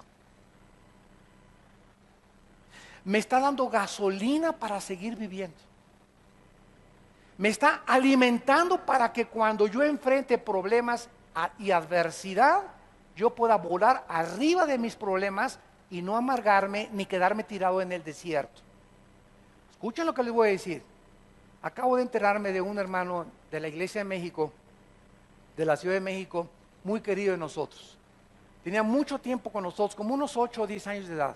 S1: Me está dando gasolina para seguir viviendo. Me está alimentando para que cuando yo enfrente problemas y adversidad, yo pueda volar arriba de mis problemas y no amargarme ni quedarme tirado en el desierto. Escuchen lo que les voy a decir. Acabo de enterarme de un hermano de la Iglesia de México, de la Ciudad de México, muy querido de nosotros. Tenía mucho tiempo con nosotros, como unos 8 o 10 años de edad.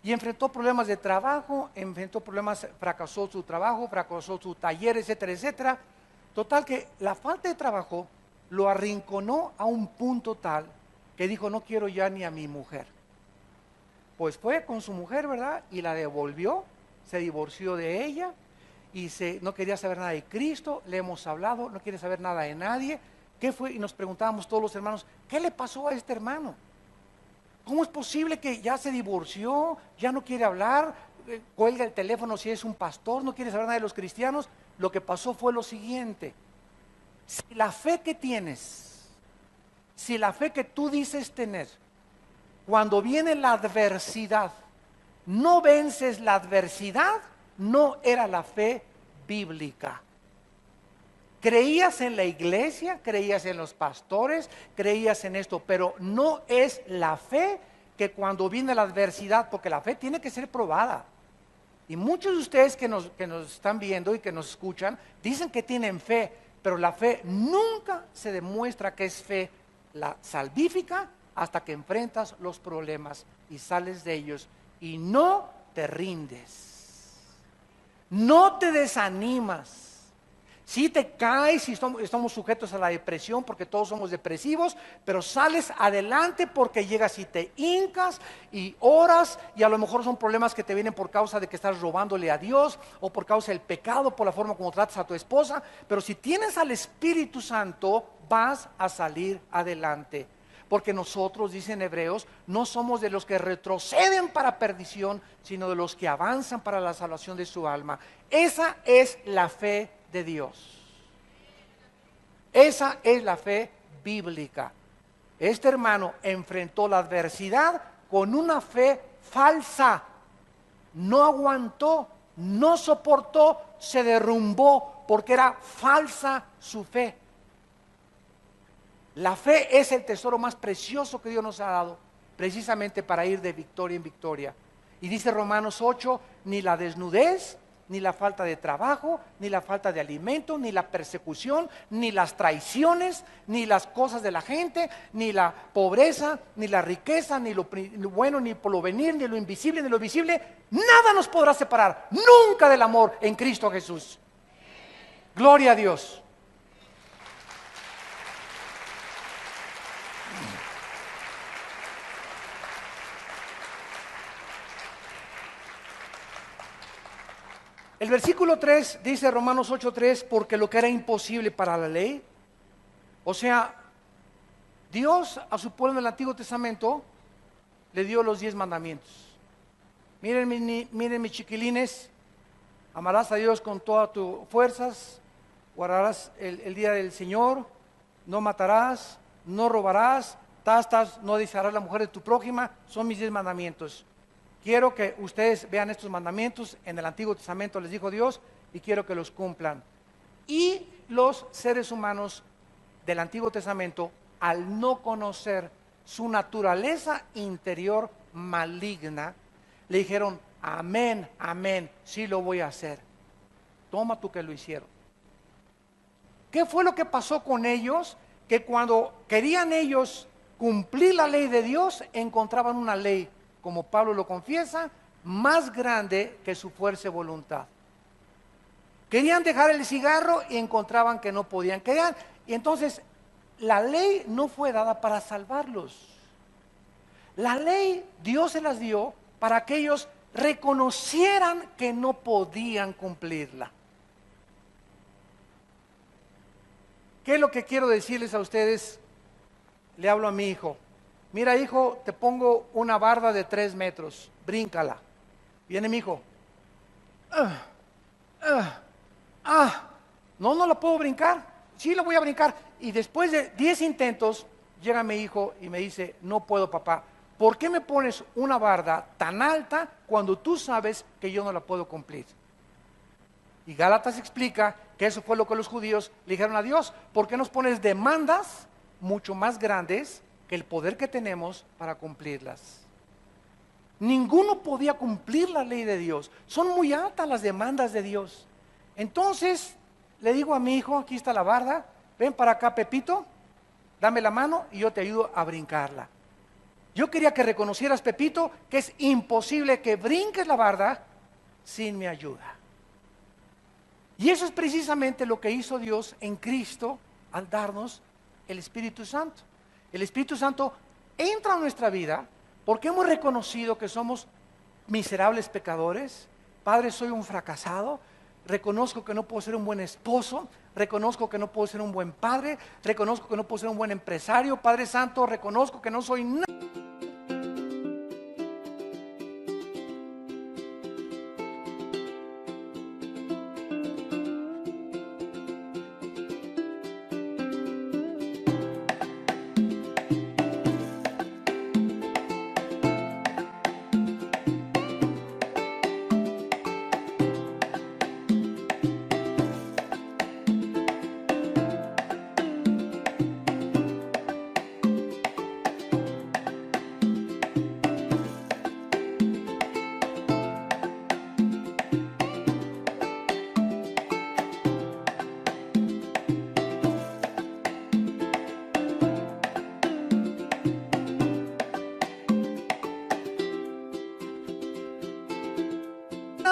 S1: Y enfrentó problemas de trabajo, fracasó su trabajo, fracasó su taller, etcétera, etcétera. Total que la falta de trabajo lo arrinconó a un punto tal que dijo, no quiero ya ni a mi mujer. Pues fue con su mujer, ¿verdad? Y la devolvió, se divorció de ella y no quería saber nada de Cristo. Le hemos hablado, no quiere saber nada de nadie. ¿Qué fue? Y nos preguntábamos todos los hermanos, ¿qué le pasó a este hermano? ¿Cómo es posible que ya se divorció, ya no quiere hablar, cuelga el teléfono si es un pastor, no quiere saber nada de los cristianos? Lo que pasó fue lo siguiente: si la fe que tienes, si la fe que tú dices tener, cuando viene la adversidad, no vences la adversidad, no era la fe bíblica. Creías en la iglesia, creías en los pastores, creías en esto, pero no es la fe que cuando viene la adversidad, porque la fe tiene que ser probada. Y muchos de ustedes que nos están viendo y que nos escuchan, dicen que tienen fe, pero la fe nunca se demuestra que es fe la salvífica hasta que enfrentas los problemas y sales de ellos y no te rindes, no te desanimas. Si te caes y estamos sujetos a la depresión porque todos somos depresivos, pero sales adelante porque llegas y te hincas y oras, y a lo mejor son problemas que te vienen por causa de que estás robándole a Dios o por causa del pecado, por la forma como tratas a tu esposa, pero si tienes al Espíritu Santo vas a salir adelante. Porque nosotros, dicen Hebreos, no somos de los que retroceden para perdición, sino de los que avanzan para la salvación de su alma. Esa es la fe de Dios. Esa es la fe bíblica. Este hermano enfrentó la adversidad con una fe falsa. No aguantó, no soportó, se derrumbó porque era falsa su fe. La fe es el tesoro más precioso que Dios nos ha dado, precisamente para ir de victoria en victoria. Y dice Romanos 8, ni la desnudez, ni la falta de trabajo, ni la falta de alimento, ni la persecución, ni las traiciones, ni las cosas de la gente, ni la pobreza, ni la riqueza, ni lo bueno, ni por lo venir, ni lo invisible, ni lo visible, nada nos podrá separar nunca del amor en Cristo Jesús. Gloria a Dios. El versículo 3 dice Romanos 8:3, porque lo que era imposible para la ley, o sea, Dios a su pueblo en el Antiguo Testamento le dio los 10 mandamientos. Miren mis chiquilines, amarás a Dios con todas tus fuerzas, guardarás el día del Señor, no matarás, no robarás, no desearás la mujer de tu prójima, son mis 10 mandamientos. Quiero que ustedes vean estos mandamientos, en el Antiguo Testamento les dijo Dios, y quiero que los cumplan. Y los seres humanos del Antiguo Testamento, al no conocer su naturaleza interior maligna, le dijeron, amén, amén, sí lo voy a hacer. Toma tú que lo hicieron. ¿Qué fue lo que pasó con ellos? Que cuando querían ellos cumplir la ley de Dios, encontraban una ley, como Pablo lo confiesa, más grande que su fuerza y voluntad. Querían dejar el cigarro y encontraban que no podían. Y entonces la ley no fue dada para salvarlos. La ley Dios se las dio para que ellos reconocieran que no podían cumplirla. ¿Qué es lo que quiero decirles a ustedes? Le hablo a mi hijo. Mira, hijo, te pongo una barda de 3 metros, bríncala. Viene mi hijo. No la puedo brincar. Sí, la voy a brincar. Y después de 10 intentos, llega mi hijo y me dice, no puedo, papá. ¿Por qué me pones una barda tan alta cuando tú sabes que yo no la puedo cumplir? Y Gálatas explica que eso fue lo que los judíos le dijeron a Dios. ¿Por qué nos pones demandas mucho más grandes que el poder que tenemos para cumplirlas? Ninguno podía cumplir la ley de Dios. Son muy altas las demandas de Dios. Entonces le digo a mi hijo, aquí está la barda, ven para acá, Pepito, dame la mano y yo te ayudo a brincarla. Yo quería que reconocieras, Pepito, que es imposible que brinques la barda sin mi ayuda. Y eso es precisamente lo que hizo Dios en Cristo al darnos el Espíritu Santo. El Espíritu Santo entra a nuestra vida porque hemos reconocido que somos miserables pecadores. Padre, soy un fracasado. Reconozco que no puedo ser un buen esposo. Reconozco que no puedo ser un buen padre. Reconozco que no puedo ser un buen empresario. Padre Santo, reconozco que no soy nada.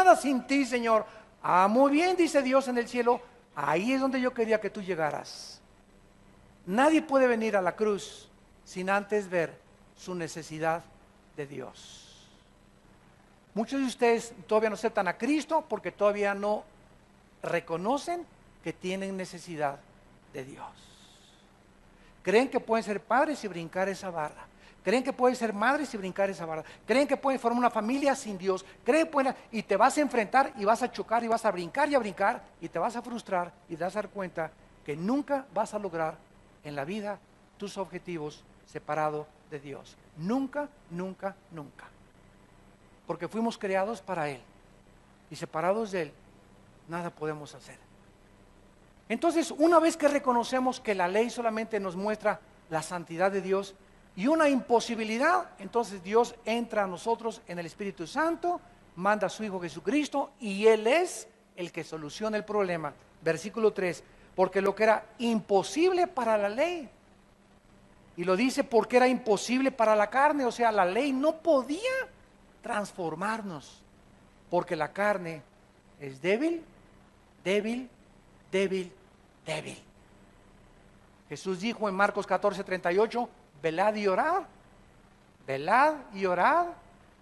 S1: nada sin ti, Señor. Ah, muy bien, dice Dios en el cielo, ahí es donde yo quería que tú llegaras. Nadie puede venir a la cruz sin antes ver su necesidad de Dios. Muchos de ustedes todavía no aceptan a Cristo porque todavía no reconocen que tienen necesidad de Dios. Creen que pueden ser padres y brincar esa barra. Creen que pueden ser madres y brincar esa barra. Creen que pueden formar una familia sin Dios. Creen que pueden, y te vas a enfrentar y vas a chocar y vas a brincar y te vas a frustrar y te vas a dar cuenta que nunca vas a lograr en la vida tus objetivos separado de Dios. Nunca, nunca, nunca. Porque fuimos creados para Él. Y separados de Él, nada podemos hacer. Entonces, una vez que reconocemos que la ley solamente nos muestra la santidad de Dios y una imposibilidad, entonces Dios entra a nosotros en el Espíritu Santo, manda a su Hijo Jesucristo y Él es el que soluciona el problema. Versículo 3, porque lo que era imposible para la ley, y lo dice porque era imposible para la carne, o sea, la ley no podía transformarnos, porque la carne es débil, débil, débil, débil. Jesús dijo en Marcos 14:38, velad y orad,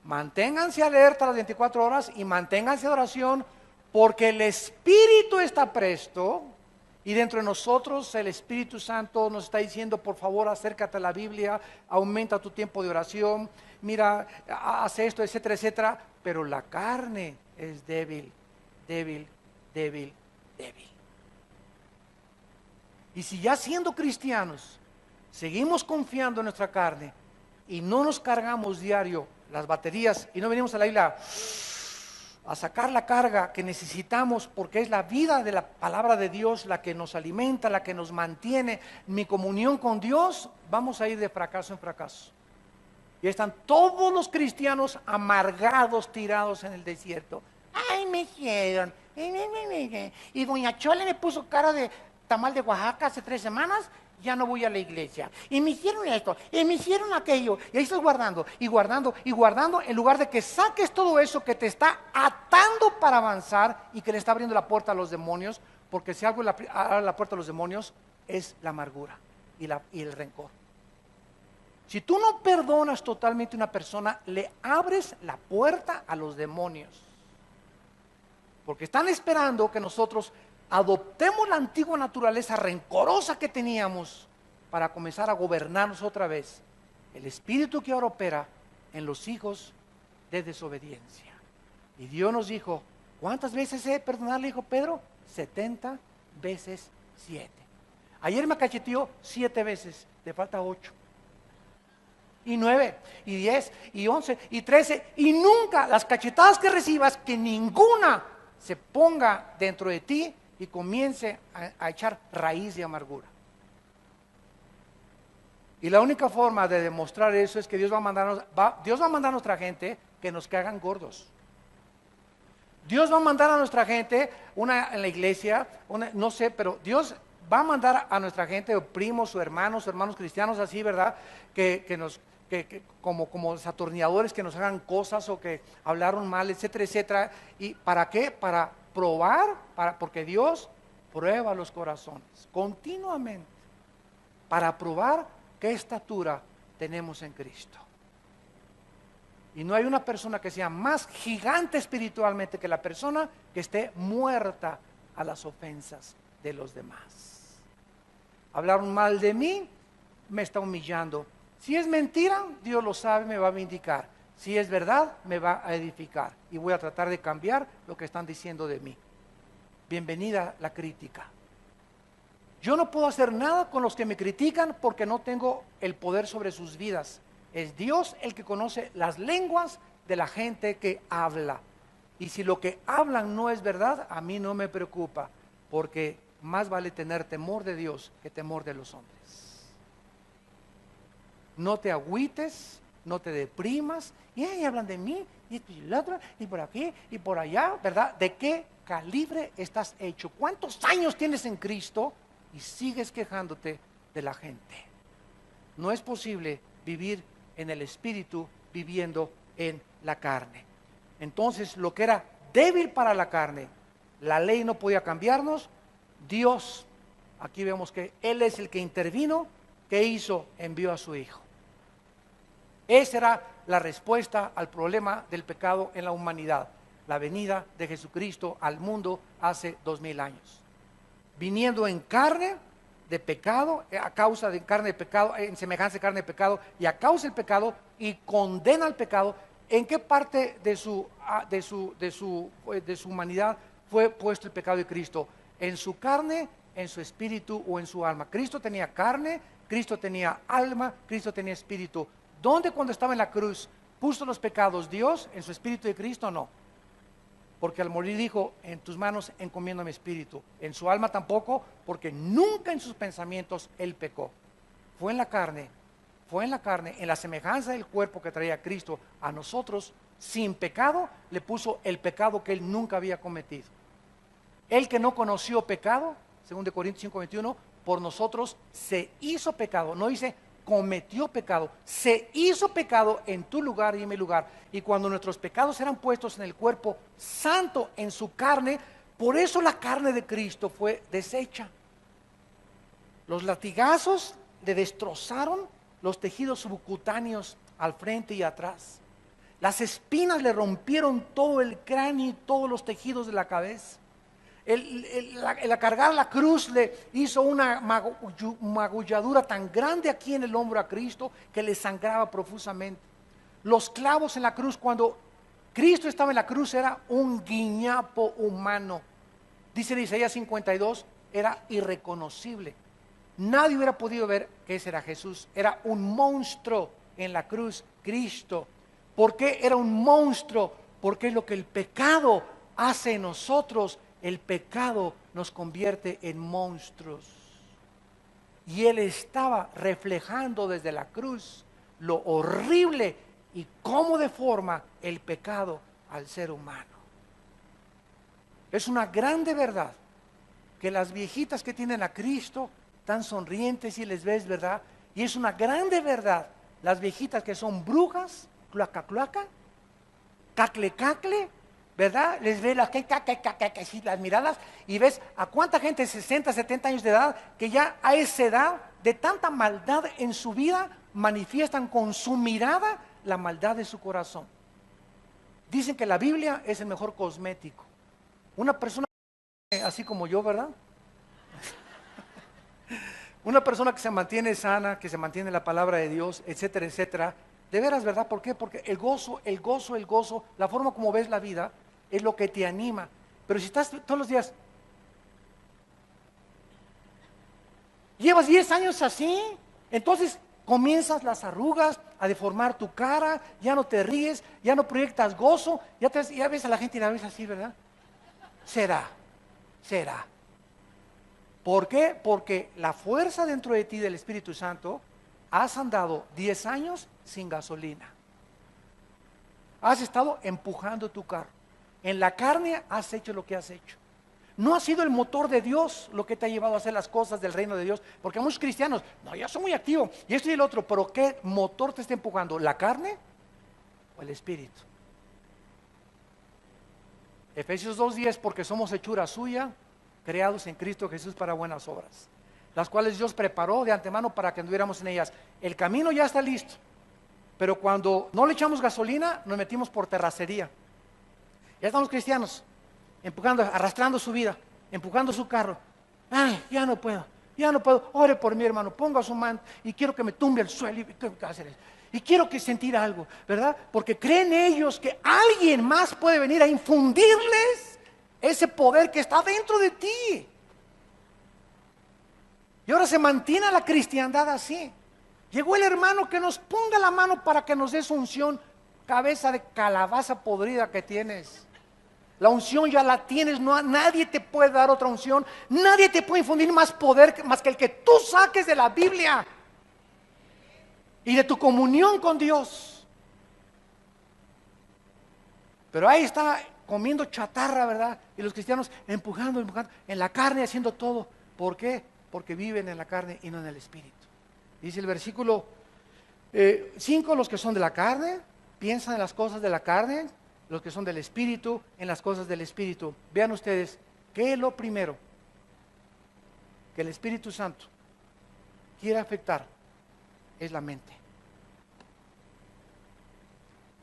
S1: manténganse alerta las 24 horas y manténganse de oración, porque el Espíritu está presto, y dentro de nosotros el Espíritu Santo nos está diciendo, por favor, acércate a la Biblia, aumenta tu tiempo de oración, mira, haz esto, etcétera, etcétera, pero la carne es débil, débil, débil, débil. Y si ya siendo cristianos seguimos confiando en nuestra carne y no nos cargamos diario las baterías y no venimos a la isla a sacar la carga que necesitamos, porque es la vida de la palabra de Dios la que nos alimenta, la que nos mantiene, mi comunión con Dios, vamos a ir de fracaso en fracaso. Y están todos los cristianos amargados, tirados en el desierto. Ay, me hicieron. Y doña Chole me puso cara de tamal de Oaxaca hace 3 semanas, ya no voy a la iglesia. Y me hicieron esto, y me hicieron aquello. Y ahí estás guardando, y guardando, y guardando, en lugar de que saques todo eso que te está atando para avanzar y que le está abriendo la puerta a los demonios, porque si algo abre la puerta a los demonios es la amargura y el rencor. Si tú no perdonas totalmente a una persona, le abres la puerta a los demonios. Porque están esperando que nosotros adoptemos la antigua naturaleza rencorosa que teníamos para comenzar a gobernarnos otra vez. El espíritu que ahora opera en los hijos de desobediencia. Y Dios nos dijo, ¿cuántas veces he de perdonar? Le dijo Pedro, 70 veces 7. Ayer me cacheteó 7 veces, te falta 8. Y 9, y 10, y 11, y 13, y nunca las cachetadas que recibas, que ninguna se ponga dentro de ti y comience a echar raíz de amargura. Y la única forma de demostrar eso es que Dios va a mandar a nuestra gente que nos hagan gordos. Dios va a mandar a nuestra gente, una en la iglesia, no sé, pero Dios va a mandar a nuestra gente, o primos, o hermanos cristianos así, ¿verdad? Como desatornilladores, que nos hagan cosas o que hablaron mal, etcétera, etcétera. ¿Y para qué? Para probar, porque Dios prueba los corazones continuamente, para probar qué estatura tenemos en Cristo. Y no hay una persona que sea más gigante espiritualmente que la persona que esté muerta a las ofensas de los demás. Hablaron mal de mí, me está humillando. Si es mentira, Dios lo sabe, me va a vindicar. Si es verdad, me va a edificar. Y voy a tratar de cambiar lo que están diciendo de mí. Bienvenida la crítica. Yo no puedo hacer nada con los que me critican porque no tengo el poder sobre sus vidas. Es Dios el que conoce las lenguas de la gente que habla. Y si lo que hablan no es verdad, a mí no me preocupa, porque más vale tener temor de Dios que temor de los hombres. No te agüites, no te deprimas, y ahí hablan de mí, y esto y el otro, y por aquí, y por allá, ¿verdad? ¿De qué calibre estás hecho? ¿Cuántos años tienes en Cristo y sigues quejándote de la gente? No es posible vivir en el Espíritu viviendo en la carne. Entonces, lo que era débil para la carne. La ley no podía cambiarnos. Dios, aquí vemos que Él es el que intervino. ¿Qué hizo? Envió a su Hijo. Esa era la respuesta al problema del pecado en la humanidad. La venida de Jesucristo al mundo hace 2000 años. Viniendo en carne de pecado, a causa de carne de pecado, en semejanza de carne de pecado, y a causa del pecado, y condena al pecado. ¿En qué parte de su humanidad fue puesto el pecado de Cristo? ¿En su carne, en su espíritu o en su alma? Cristo tenía carne, Cristo tenía alma, Cristo tenía espíritu. ¿Dónde cuando estaba en la cruz puso los pecados Dios? ¿En su espíritu de Cristo? No. Porque al morir dijo, en tus manos encomiendo mi espíritu. En su alma tampoco, porque nunca en sus pensamientos Él pecó. Fue en la carne, en la semejanza del cuerpo que traía Cristo a nosotros, sin pecado, le puso el pecado que Él nunca había cometido. Él que no conoció pecado, según de Corintios 5:21, por nosotros se hizo pecado. No dice cometió pecado, se hizo pecado en tu lugar y en mi lugar. Y cuando nuestros pecados eran puestos en el cuerpo santo, en su carne, por eso la carne de Cristo fue deshecha. Los latigazos le destrozaron los tejidos subcutáneos al frente y atrás. Las espinas le rompieron todo el cráneo y todos los tejidos de la cabeza. El cargar la cruz le hizo una magulladura tan grande aquí en el hombro a Cristo que le sangraba profusamente. Los clavos en la cruz, cuando Cristo estaba en la cruz, era un guiñapo humano. Dice en Isaías 52, era irreconocible. Nadie hubiera podido ver que ese era Jesús. Era un monstruo en la cruz, Cristo. ¿Por qué era un monstruo? Porque es lo que el pecado hace en nosotros. El pecado nos convierte en monstruos. Y Él estaba reflejando desde la cruz lo horrible y cómo deforma el pecado al ser humano. Es una grande verdad que las viejitas que tienen a Cristo están sonrientes y les ves, ¿verdad? Y es una grande verdad, las viejitas que son brujas, cluaca, cluaca, cacle, cacle, ¿verdad? Les ves las miradas y ves a cuánta gente de 60, 70 años de edad que ya a esa edad de tanta maldad en su vida manifiestan con su mirada la maldad de su corazón. Dicen que la Biblia es el mejor cosmético. Una persona así como yo, ¿verdad? Una persona que se mantiene sana, que se mantiene en la palabra de Dios, etcétera, etcétera. De veras, ¿verdad? ¿Por qué? Porque el gozo, la forma como ves la vida es lo que te anima. Pero si estás todos los días, llevas 10 años así, entonces comienzas las arrugas a deformar tu cara, ya no te ríes, ya no proyectas gozo, ya ves a la gente y la ves así, ¿verdad? Será. ¿Por qué? Porque la fuerza dentro de ti del Espíritu Santo, has andado 10 años sin gasolina. Has estado empujando tu carro. En la carne has hecho lo que has hecho. No ha sido el motor de Dios lo que te ha llevado a hacer las cosas del reino de Dios. Porque muchos cristianos, no, yo soy muy activo, y esto y el otro, pero ¿qué motor te está empujando? ¿La carne o el Espíritu? Efesios 2:10, porque somos hechura suya, creados en Cristo Jesús para buenas obras, las cuales Dios preparó de antemano para que anduviéramos en ellas. El camino ya está listo, pero cuando no le echamos gasolina, nos metimos por terracería. Ya estamos cristianos, empujando, arrastrando su vida, empujando su carro. Ay, ya no puedo, ore por mí, hermano, ponga su mano y quiero que me tumbe al suelo y quiero que sentir algo, ¿verdad? Porque creen ellos que alguien más puede venir a infundirles ese poder que está dentro de ti. Y ahora se mantiene la cristiandad así. Llegó el hermano que nos ponga la mano para que nos dé su unción, cabeza de calabaza podrida que tienes. La unción ya la tienes, nadie te puede dar otra unción, nadie te puede infundir más poder más que el que tú saques de la Biblia y de tu comunión con Dios. Pero ahí está comiendo chatarra, ¿verdad? Y los cristianos empujando en la carne, haciendo todo. ¿Por qué? Porque viven en la carne y no en el Espíritu. Dice el versículo 5, los que son de la carne, piensan en las cosas de la carne, los que son del Espíritu, en las cosas del Espíritu. Vean ustedes, ¿qué es lo primero que el Espíritu Santo quiere afectar? Es la mente.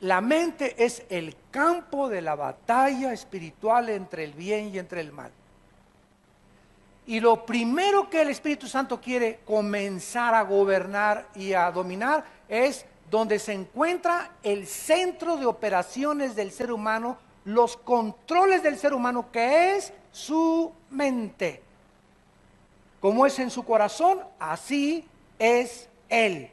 S1: La mente es el campo de la batalla espiritual entre el bien y entre el mal. Y lo primero que el Espíritu Santo quiere comenzar a gobernar y a dominar es donde se encuentra el centro de operaciones del ser humano, los controles del ser humano, que es su mente. Como es en su corazón, así es él.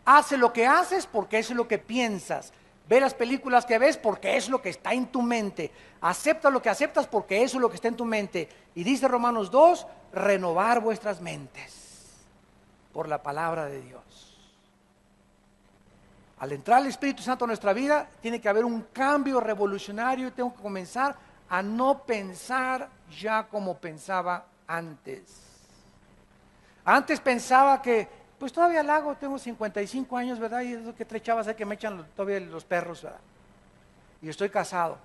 S1: Hace lo que haces porque es lo que piensas. Ve las películas que ves porque es lo que está en tu mente. Acepta lo que aceptas porque eso es lo que está en tu mente. Y dice Romanos 2, renovar vuestras mentes por la palabra de Dios. Al entrar el Espíritu Santo a nuestra vida, tiene que haber un cambio revolucionario y tengo que comenzar a no pensar ya como pensaba antes. Antes pensaba que, pues todavía la hago, tengo 55 años, ¿verdad? Y es lo que tres chavas hay que me echan todavía los perros, ¿verdad? Y estoy casado.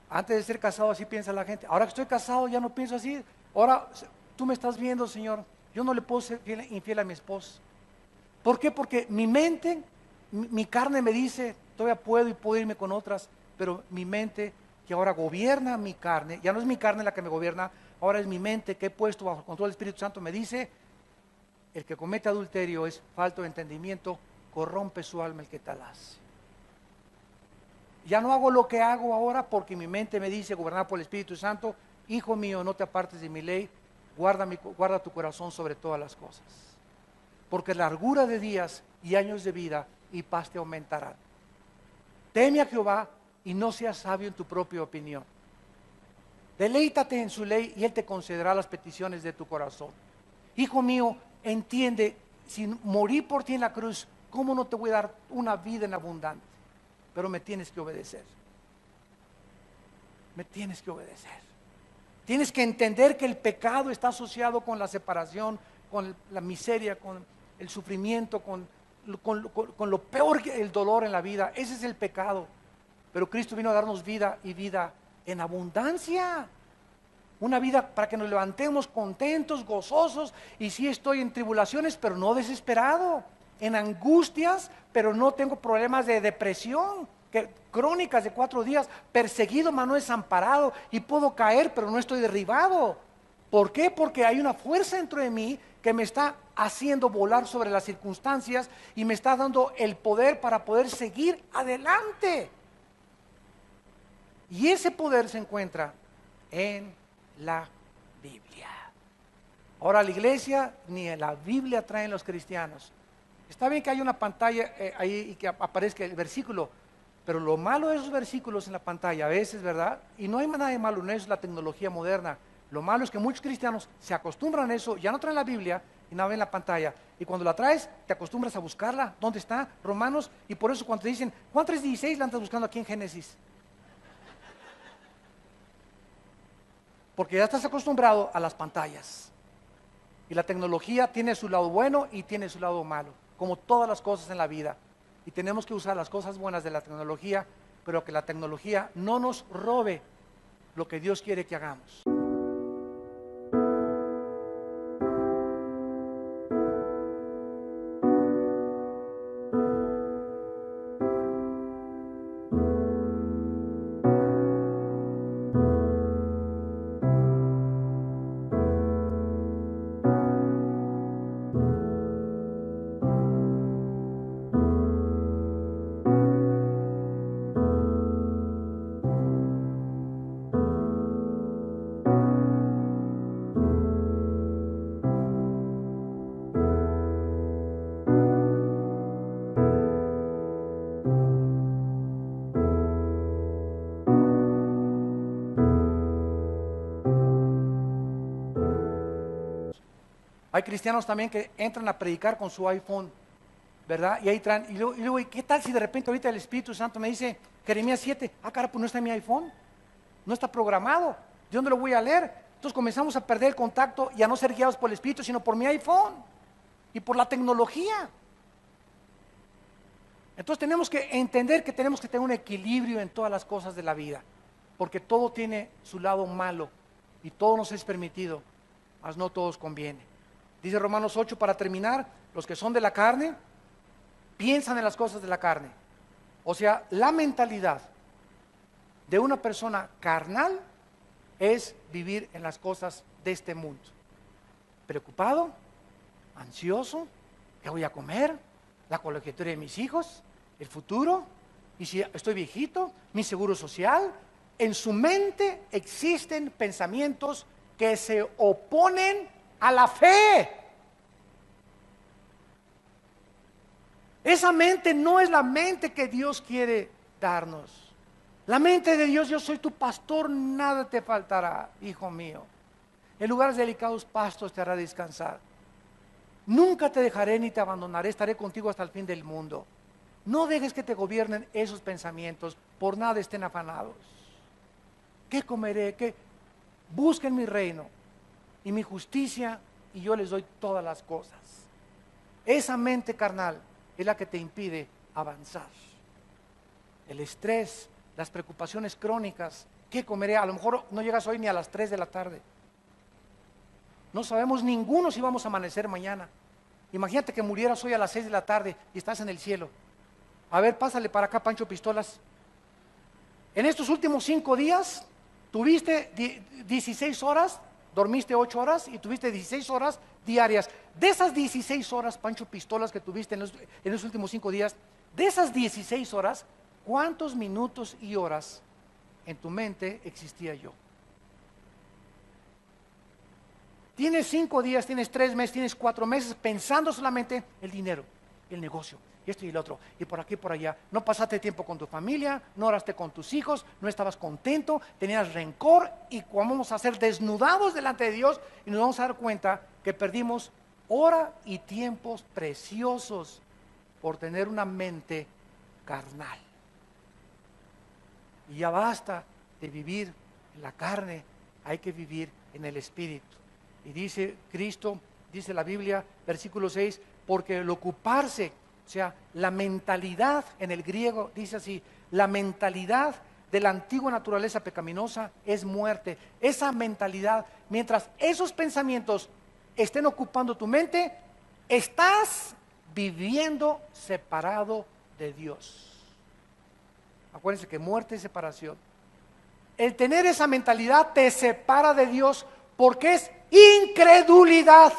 S1: Antes de ser casado así piensa la gente. Ahora que estoy casado ya no pienso así. Ahora tú me estás viendo, Señor. Yo no le puedo ser infiel a mi esposa. ¿Por qué? Porque mi mente, mi carne me dice, todavía puedo y puedo irme con otras, pero mi mente que ahora gobierna mi carne, ya no es mi carne la que me gobierna, ahora es mi mente que he puesto bajo el control del Espíritu Santo, me dice, el que comete adulterio es falto de entendimiento, corrompe su alma el que tal hace. Ya no hago lo que hago ahora porque mi mente me dice, gobernada por el Espíritu Santo, hijo mío, no te apartes de mi ley, guarda tu corazón sobre todas las cosas. Porque largura de días y años de vida y paz te aumentarán. Teme a Jehová y no seas sabio en tu propia opinión. Deleítate en su ley y Él te concederá las peticiones de tu corazón. Hijo mío, entiende, si morí por ti en la cruz, ¿cómo no te voy a dar una vida en abundante? Pero me tienes que obedecer. Me tienes que obedecer. Tienes que entender que el pecado está asociado con la separación, con la miseria, con el sufrimiento, con lo peor, el dolor en la vida. Ese es el pecado. Pero Cristo vino a darnos vida y vida en abundancia. Una vida para que nos levantemos contentos, gozosos. Y sí estoy en tribulaciones, pero no desesperado. En angustias, pero no tengo problemas de depresión, crónicas de 4 días, perseguido, mas no desamparado, y puedo caer, pero no estoy derribado. ¿Por qué? Porque hay una fuerza dentro de mí que me está haciendo volar sobre las circunstancias y me está dando el poder para poder seguir adelante. Y ese poder se encuentra en la Biblia. Ahora la iglesia ni en la Biblia traen los cristianos. Está bien que haya una pantalla ahí y que aparezca el versículo, pero lo malo de esos versículos en la pantalla a veces, ¿verdad? Y no hay nada de malo en eso, es la tecnología moderna. Lo malo es que muchos cristianos se acostumbran a eso, ya no traen la Biblia y nada ven la pantalla. Y cuando la traes, te acostumbras a buscarla. ¿Dónde está? Romanos. Y por eso cuando te dicen, Juan 3:16, la andas buscando aquí en Génesis. Porque ya estás acostumbrado a las pantallas. Y la tecnología tiene su lado bueno y tiene su lado malo, como todas las cosas en la vida. Y tenemos que usar las cosas buenas de la tecnología, pero que la tecnología no nos robe lo que Dios quiere que hagamos. Hay cristianos también que entran a predicar con su iPhone, ¿verdad? Y ahí traen, y luego, ¿qué tal si de repente ahorita el Espíritu Santo me dice, Jeremías 7, cara, pues no está en mi iPhone, no está programado, ¿de dónde lo voy a leer? Entonces comenzamos a perder el contacto y a no ser guiados por el Espíritu, sino por mi iPhone y por la tecnología. Entonces tenemos que entender que tenemos que tener un equilibrio en todas las cosas de la vida, porque todo tiene su lado malo y todo nos es permitido, mas no todos conviene. Dice Romanos 8, para terminar, los que son de la carne piensan en las cosas de la carne. O sea, la mentalidad de una persona carnal es vivir en las cosas de este mundo. Preocupado, ansioso, ¿qué voy a comer? La colegiatura de mis hijos, el futuro, y si estoy viejito, mi seguro social. En su mente existen pensamientos que se oponen a la fe. Esa mente no es la mente que Dios quiere darnos. La mente de Dios: yo soy tu pastor, nada te faltará, hijo mío. En lugares delicados pastos te hará descansar. Nunca te dejaré ni te abandonaré, estaré contigo hasta el fin del mundo. No dejes que te gobiernen esos pensamientos, por nada estén afanados. ¿Qué comeré? ¿Qué? Busquen mi reino y mi justicia, y yo les doy todas las cosas. Esa mente carnal es la que te impide avanzar. El estrés, las preocupaciones crónicas. ¿Qué comeré? A lo mejor no llegas hoy ni a las 3 de la tarde. No sabemos ninguno si vamos a amanecer mañana. Imagínate que murieras hoy a las 6 de la tarde y estás en el cielo. A ver, pásale para acá, Pancho Pistolas. En estos últimos 5 días, tuviste 16 horas, dormiste 8 horas y tuviste 16 horas diarias. De esas 16 horas, Pancho Pistolas, que tuviste en los últimos 5 días, de esas 16 horas, ¿cuántos minutos y horas en tu mente existía yo? Tienes 5 días, tienes 3 meses, tienes 4 meses pensando solamente el dinero, el negocio, esto y el otro, y por aquí y por allá. No pasaste tiempo con tu familia, no oraste con tus hijos, no estabas contento, tenías rencor, y vamos a ser desnudados delante de Dios y nos vamos a dar cuenta que perdimos hora y tiempos preciosos por tener una mente carnal. Y ya basta de vivir en la carne, hay que vivir en el Espíritu. Y dice Cristo, dice la Biblia, versículo 6, porque el ocuparse, o sea, la mentalidad en el griego dice así: la mentalidad de la antigua naturaleza pecaminosa es muerte. Esa mentalidad, mientras esos pensamientos estén ocupando tu mente, estás viviendo separado de Dios. Acuérdense que muerte es separación. El tener esa mentalidad te separa de Dios, porque es incredulidad.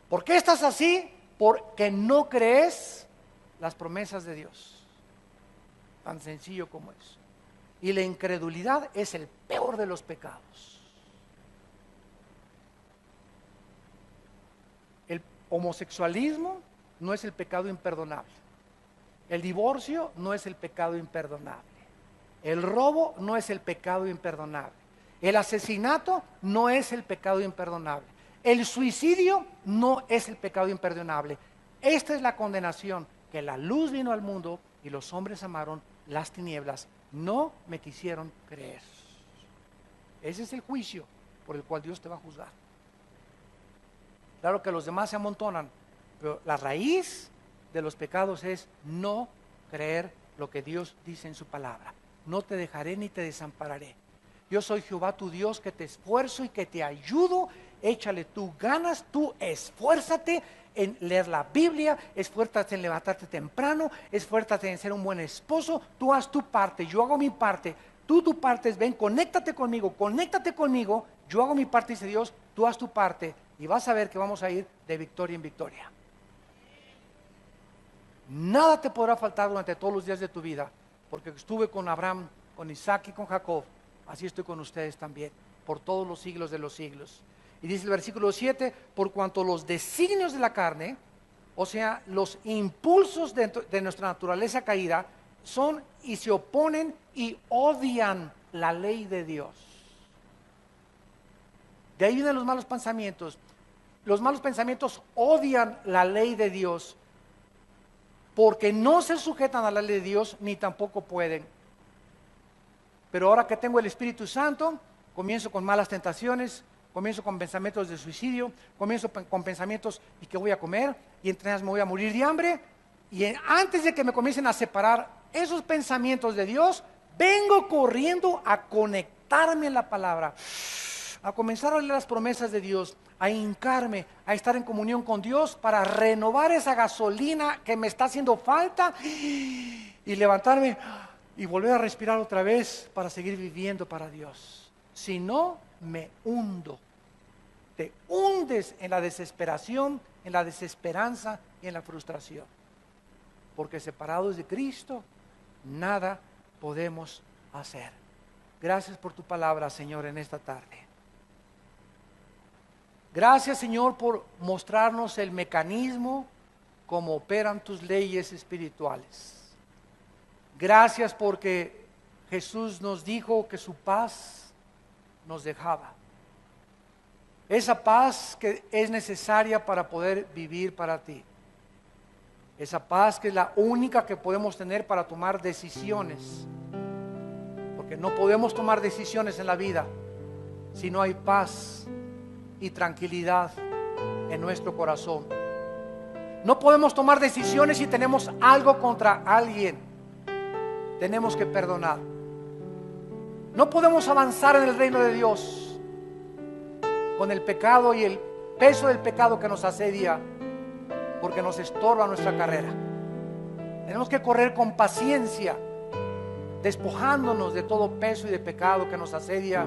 S1: ¿Por qué estás así? Porque no crees las promesas de Dios. Tan sencillo como eso. Y la incredulidad es el peor de los pecados. El homosexualismo no es el pecado imperdonable. El divorcio no es el pecado imperdonable. El robo no es el pecado imperdonable. El asesinato no es el pecado imperdonable. El suicidio no es el pecado imperdonable. Esta es la condenación: que la luz vino al mundo y los hombres amaron las tinieblas, no me quisieron creer. Ese es el juicio por el cual Dios te va a juzgar. Claro que los demás se amontonan, pero la raíz de los pecados es no creer lo que Dios dice en su palabra. No te dejaré ni te desampararé. Yo soy Jehová tu Dios, que te esfuerzo y que te ayudo. Échale tú ganas, tú esfuérzate en leer la Biblia, esfuérzate en levantarte temprano, esfuérzate en ser un buen esposo. Tú haz tu parte, yo hago mi parte. Tú tu parte es: ven, conéctate conmigo, yo hago mi parte, dice Dios, tú haz tu parte, y vas a ver que vamos a ir de victoria en victoria. Nada te podrá faltar durante todos los días de tu vida, porque estuve con Abraham, con Isaac y con Jacob. Así estoy con ustedes también, por todos los siglos de los siglos. Y dice el versículo 7, por cuanto los designios de la carne, o sea, los impulsos de nuestra naturaleza caída, son y se oponen y odian la ley de Dios. De ahí vienen los malos pensamientos. Los malos pensamientos odian la ley de Dios, porque no se sujetan a la ley de Dios, ni tampoco pueden. Pero ahora que tengo el Espíritu Santo, comienzo con malas tentaciones, comienzo con pensamientos de suicidio, comienzo con pensamientos y qué voy a comer, y entre ellas me voy a morir de hambre, y antes de que me comiencen a separar esos pensamientos de Dios, vengo corriendo a conectarme en la palabra, a comenzar a leer las promesas de Dios, a hincarme, a estar en comunión con Dios para renovar esa gasolina que me está haciendo falta y levantarme y volver a respirar otra vez para seguir viviendo para Dios. Si no, me hundo. Te hundes en la desesperación, en la desesperanza y en la frustración. Porque separados de Cristo, nada podemos hacer. Gracias por tu palabra, Señor, en esta tarde. Gracias, Señor, por mostrarnos el mecanismo como operan tus leyes espirituales. Gracias porque Jesús nos dijo que su paz nos dejaba. Esa paz que es necesaria para poder vivir para ti. Esa paz que es la única que podemos tener para tomar decisiones. Porque no podemos tomar decisiones en la vida si no hay paz y tranquilidad en nuestro corazón. No podemos tomar decisiones si tenemos algo contra alguien. Tenemos que perdonar. No podemos avanzar en el reino de Dios con el pecado y el peso del pecado que nos asedia, porque nos estorba nuestra carrera. Tenemos que correr con paciencia, despojándonos de todo peso y de pecado que nos asedia,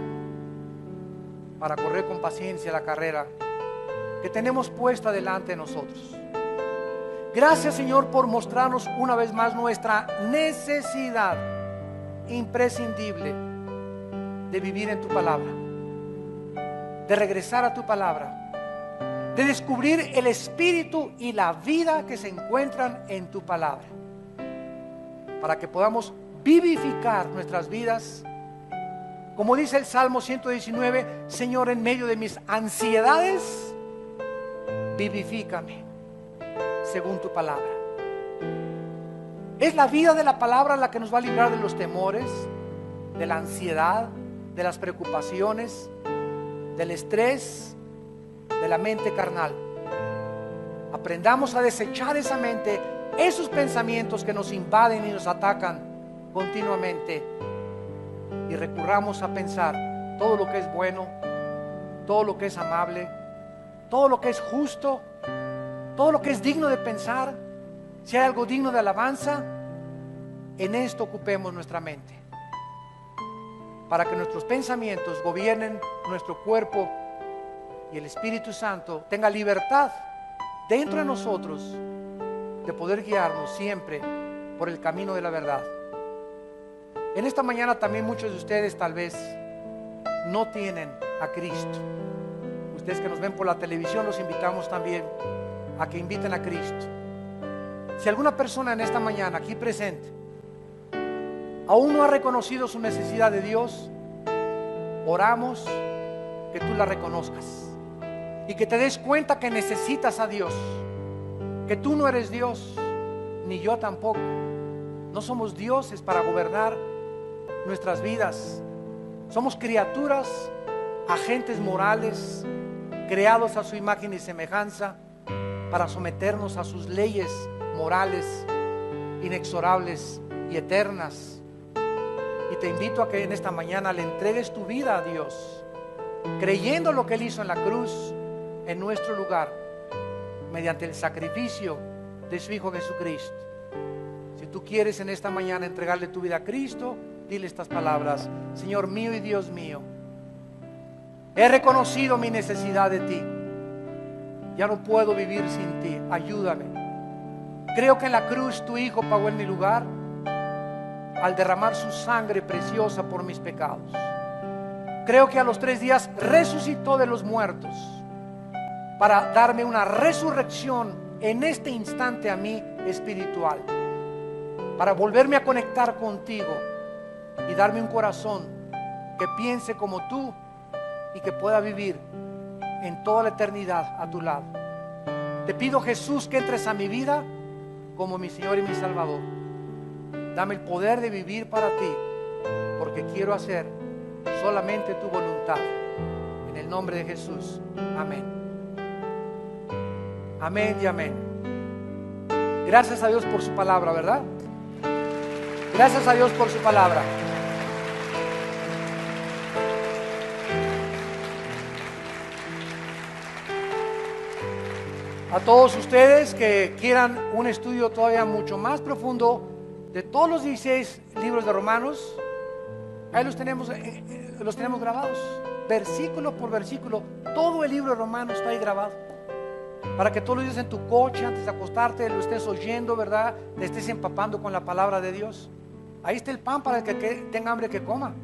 S1: para correr con paciencia la carrera que tenemos puesta delante de nosotros. Gracias, Señor, por mostrarnos una vez más nuestra necesidad imprescindible de vivir en tu palabra, de regresar a tu palabra, de descubrir el espíritu y la vida que se encuentran en tu palabra, para que podamos vivificar nuestras vidas. Como dice el Salmo 119, Señor, en medio de mis ansiedades, vivifícame según tu palabra. Es la vida de la palabra la que nos va a librar de los temores, de la ansiedad, de las preocupaciones, del estrés, de la mente carnal. Aprendamos a desechar esa mente, esos pensamientos que nos invaden y nos atacan continuamente, y recurramos a pensar todo lo que es bueno, todo lo que es amable, todo lo que es justo, todo lo que es digno de pensar. Si hay algo digno de alabanza, en esto ocupemos nuestra mente, para que nuestros pensamientos gobiernen nuestro cuerpo y el Espíritu Santo tenga libertad dentro de nosotros de poder guiarnos siempre por el camino de la verdad. En esta mañana también muchos de ustedes tal vez no tienen a Cristo. Ustedes que nos ven por la televisión, los invitamos también a que inviten a Cristo. Si alguna persona en esta mañana aquí presente aún no ha reconocido su necesidad de Dios, oramos que tú la reconozcas y que te des cuenta que necesitas a Dios, que tú no eres Dios, ni yo tampoco. No somos dioses para gobernar nuestras vidas. Somos criaturas, agentes morales, creados a su imagen y semejanza, para someternos a sus leyes morales, inexorables y eternas. Y te invito a que en esta mañana le entregues tu vida a Dios, creyendo lo que Él hizo en la cruz en nuestro lugar, mediante el sacrificio de su Hijo Jesucristo. Si tú quieres en esta mañana entregarle tu vida a Cristo, dile estas palabras: Señor mío y Dios mío, he reconocido mi necesidad de ti. Ya no puedo vivir sin ti, ayúdame. Creo que en la cruz tu Hijo pagó en mi lugar al derramar su sangre preciosa por mis pecados. Creo que a los 3 días resucitó de los muertos para darme una resurrección en este instante a mí espiritual, para volverme a conectar contigo y darme un corazón que piense como tú y que pueda vivir en toda la eternidad a tu lado. Te pido, Jesús, que entres a mi vida como mi Señor y mi Salvador. Dame el poder de vivir para ti, porque quiero hacer solamente tu voluntad. En En el nombre de Jesús. Amén. Amén y amén. Gracias a Dios por su palabra, ¿verdad? Gracias a Dios por su palabra. A todos ustedes que quieran un estudio todavía mucho más profundo de todos los 16 libros de Romanos, ahí los tenemos grabados, versículo por versículo. Todo el libro de Romanos está ahí grabado, para que todos los días en tu coche, antes de acostarte, lo estés oyendo, ¿verdad? Te estés empapando con la palabra de Dios. Ahí está el pan para el que tenga hambre que coma.